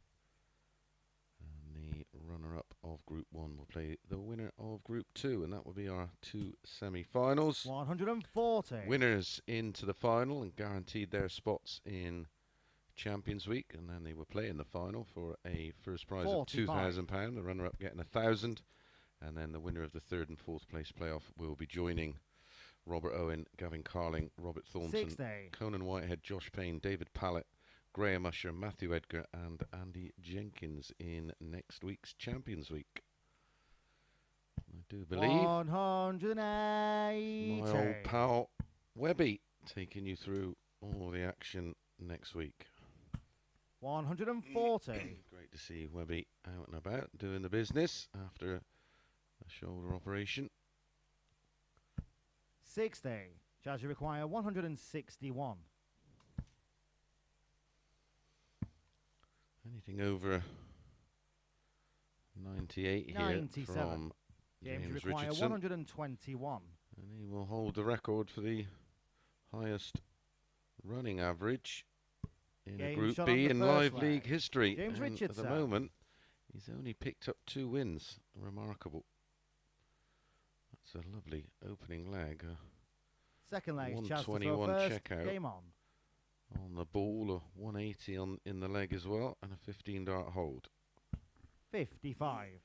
And the runner-up of Group 1 will play the winner of Group 2. And that will be our two semi-finals. 140. Winners into the final and guaranteed their spots in Champions Week, and then they will play in the final for a first prize of £2,000, the runner-up getting £1,000, and then the winner of the third and fourth place playoff will be joining Robert Owen, Gavin Carling, Robert Thornton, Conan Whitehead, Josh Payne, David Pallett, Graham Usher, Matthew Edgar, and Andy Jenkins in next week's Champions Week. I do believe 180. my old pal Webby taking you through all the action next week. 140. Great to see Webby out and about doing the business after a shoulder operation. 60. Charge you require 161. Anything over 98 here from James require Richardson. 121. And he will hold the record for the highest running average in a Group B in live league history. James Richardson. At the moment, he's only picked up 2 wins. Remarkable. That's a lovely opening leg. Second leg, 121 checkout. Game on. On the ball, a 180 in the leg as well, and a 15 dart hold. 55.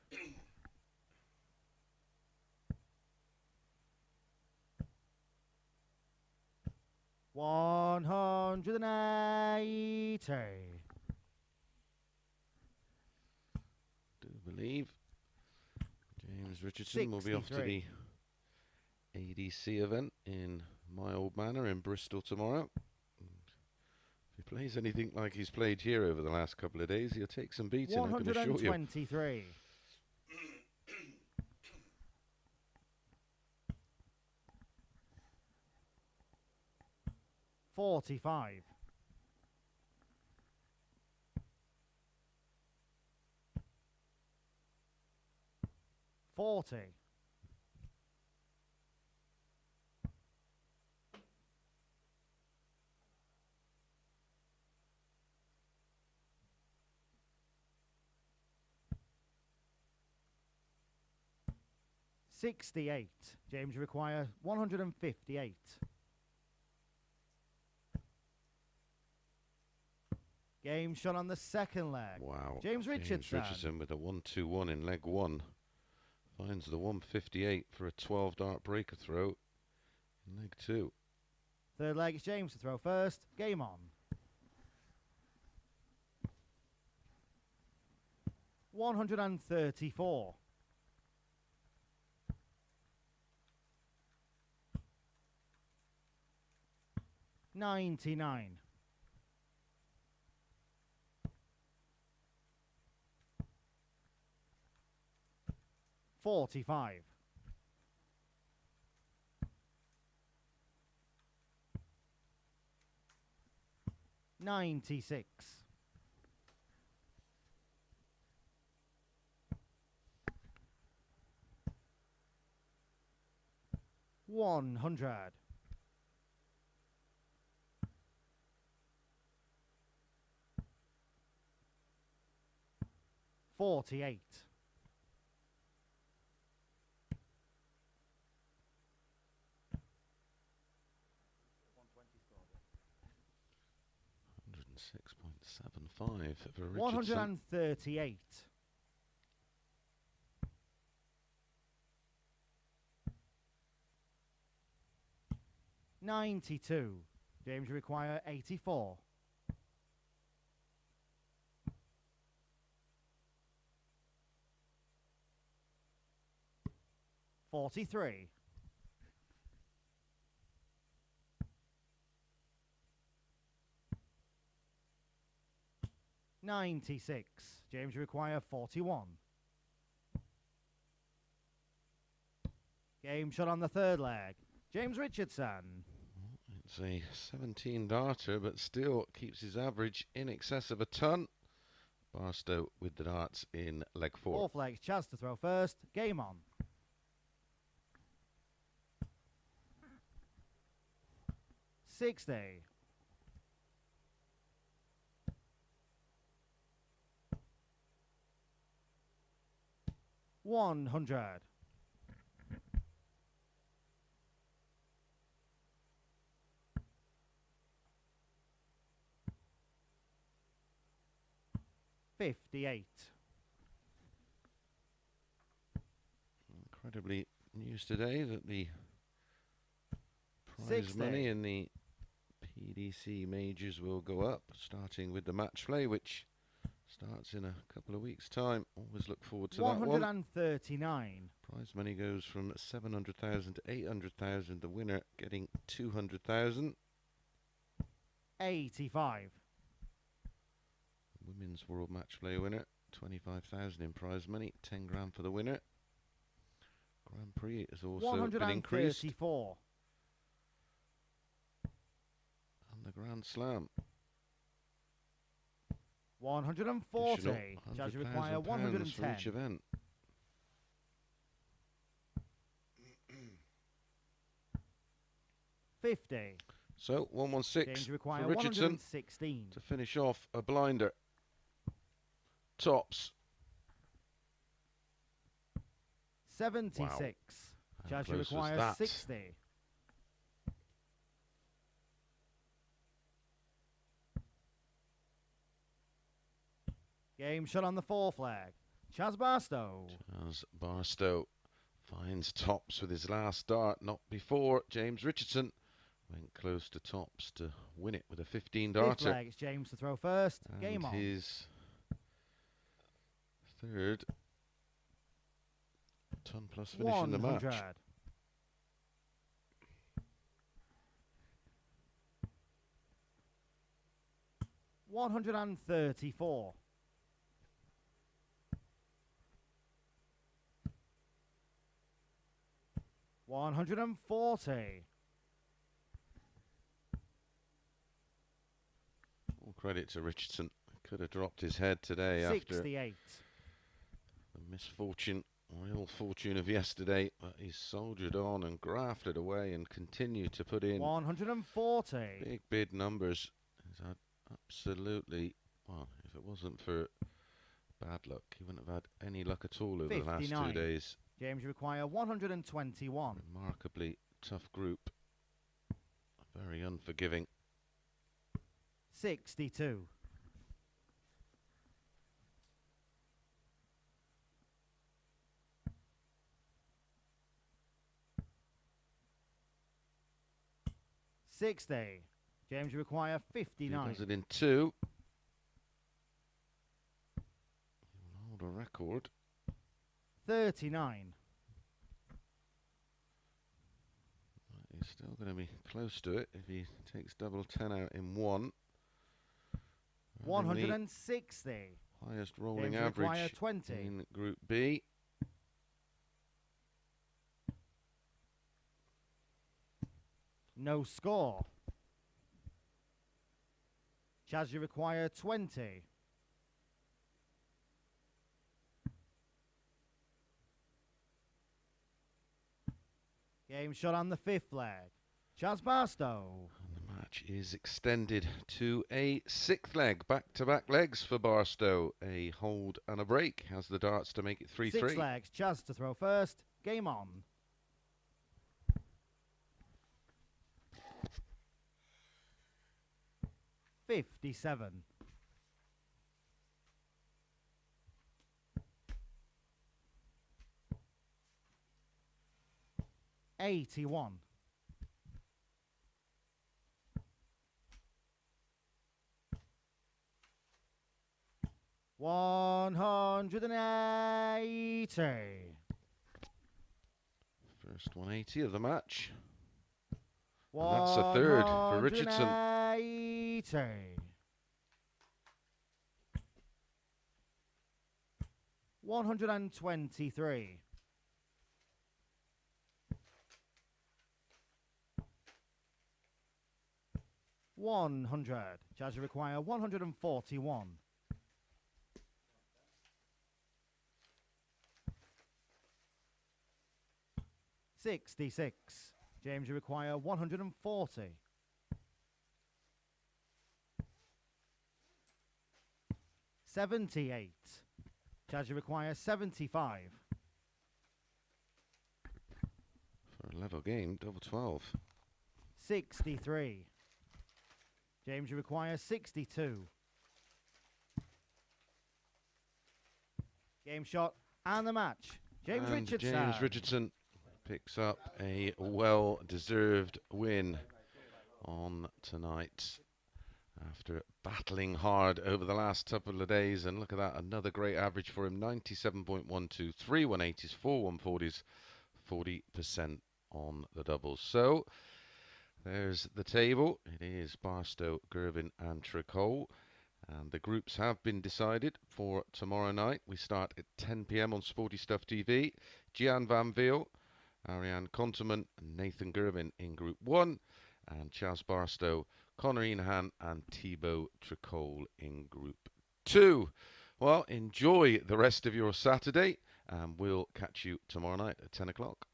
$180. Do believe James Richardson will be off to the ADC event in My Old Manor in Bristol tomorrow. If he plays anything like he's played here over the last couple of days, he'll take some beating, I can assure you. 123. $45. 40. 68. James require 158. Game shot on the second leg. Wow. James Richardson with a 1-2-1 in leg 1. Finds the 158 for a 12 dart breaker throw in leg 2. Third leg is James to throw first. Game on. 134. 99. 45. 96. 100. 48. 106.75 for Richardson. 138. 92. James require 84. 43. 96. James, you require 41. Game shot on the third leg. James Richardson. It's a 17 darter, but still keeps his average in excess of a ton. Barstow with the darts in leg 4. Fourth leg, Chaz to throw first. Game on. $60. 100. 58. Incredibly news today that the prize 60. money in the PDC majors will go up, starting with the match play, which starts in a couple of weeks' time. Always look forward to that one. 139. Prize money goes from 700,000 to 800,000. The winner getting 200,000. 85. Women's World Match Play winner, 25,000 in prize money, 10 grand for the winner. Grand Prix has also been increased. 134. And the Grand Slam. 140. Additional Judge require £100,000 for 110. each event. 50. So 116 James require for Richardson 116. to finish off a blinder. Tops. 76. Wow. How Judge close was requires that? 60. Game shot on the fourth flag. Chaz Barstow. As Barstow finds tops with his last dart, not before James Richardson went close to tops to win it with a 15 Fifth darter. flag, it's James to throw first. And Game on. his third ton plus finish in the match. 100. 134. 140. All credit to Richardson. Could have dropped his head today after 68. the misfortune or ill fortune of yesterday, but he's soldiered on and grafted away and continued to put in 140. big bid numbers. He's had absolutely, well, if it wasn't for bad luck, he wouldn't have had any luck at all over the last 2 59. days. James require 121. Remarkably tough group. Very unforgiving. 62. 60. James require He 59. does it in 2. He will hold a record. 39. He's still going to be close to it if he takes double 10 out in 1. 160. Highest rolling James require average 20. in Group B. No score. Chaz, you require 20. Game shot on the fifth leg. Chaz Barstow. And the match is extended to a 6th leg. Back-to-back legs for Barstow. A hold and a break has the darts to make it 3-3. 6 legs. Chaz to throw first. Game on. $57. 81. 180. First 180 of the match. And that's a third for Richardson. 180. 123. 100. Charge require 141. 66. James, you require 140. 78. Charge you require 75. For a level game, double 12. 63. James, you require 62. Game shot and the match. James Richardson. James Richardson picks up a well-deserved win on tonight after battling hard over the last couple of days. And look at that, another great average for him, 97.12, 3 180s, 4 140s, 40% on the doubles. So there's the table. It is Barstow, Girvin and Tricole. And the groups have been decided for tomorrow night. We start at 10 p.m. on Sporty Stuff TV. Gian Van Veel, Ariane Conterman and Nathan Girvin in Group 1. And Chaz Barstow, Connor Enahan and Thibault Tricole in Group 2. Well, enjoy the rest of your Saturday. And we'll catch you tomorrow night at 10 o'clock.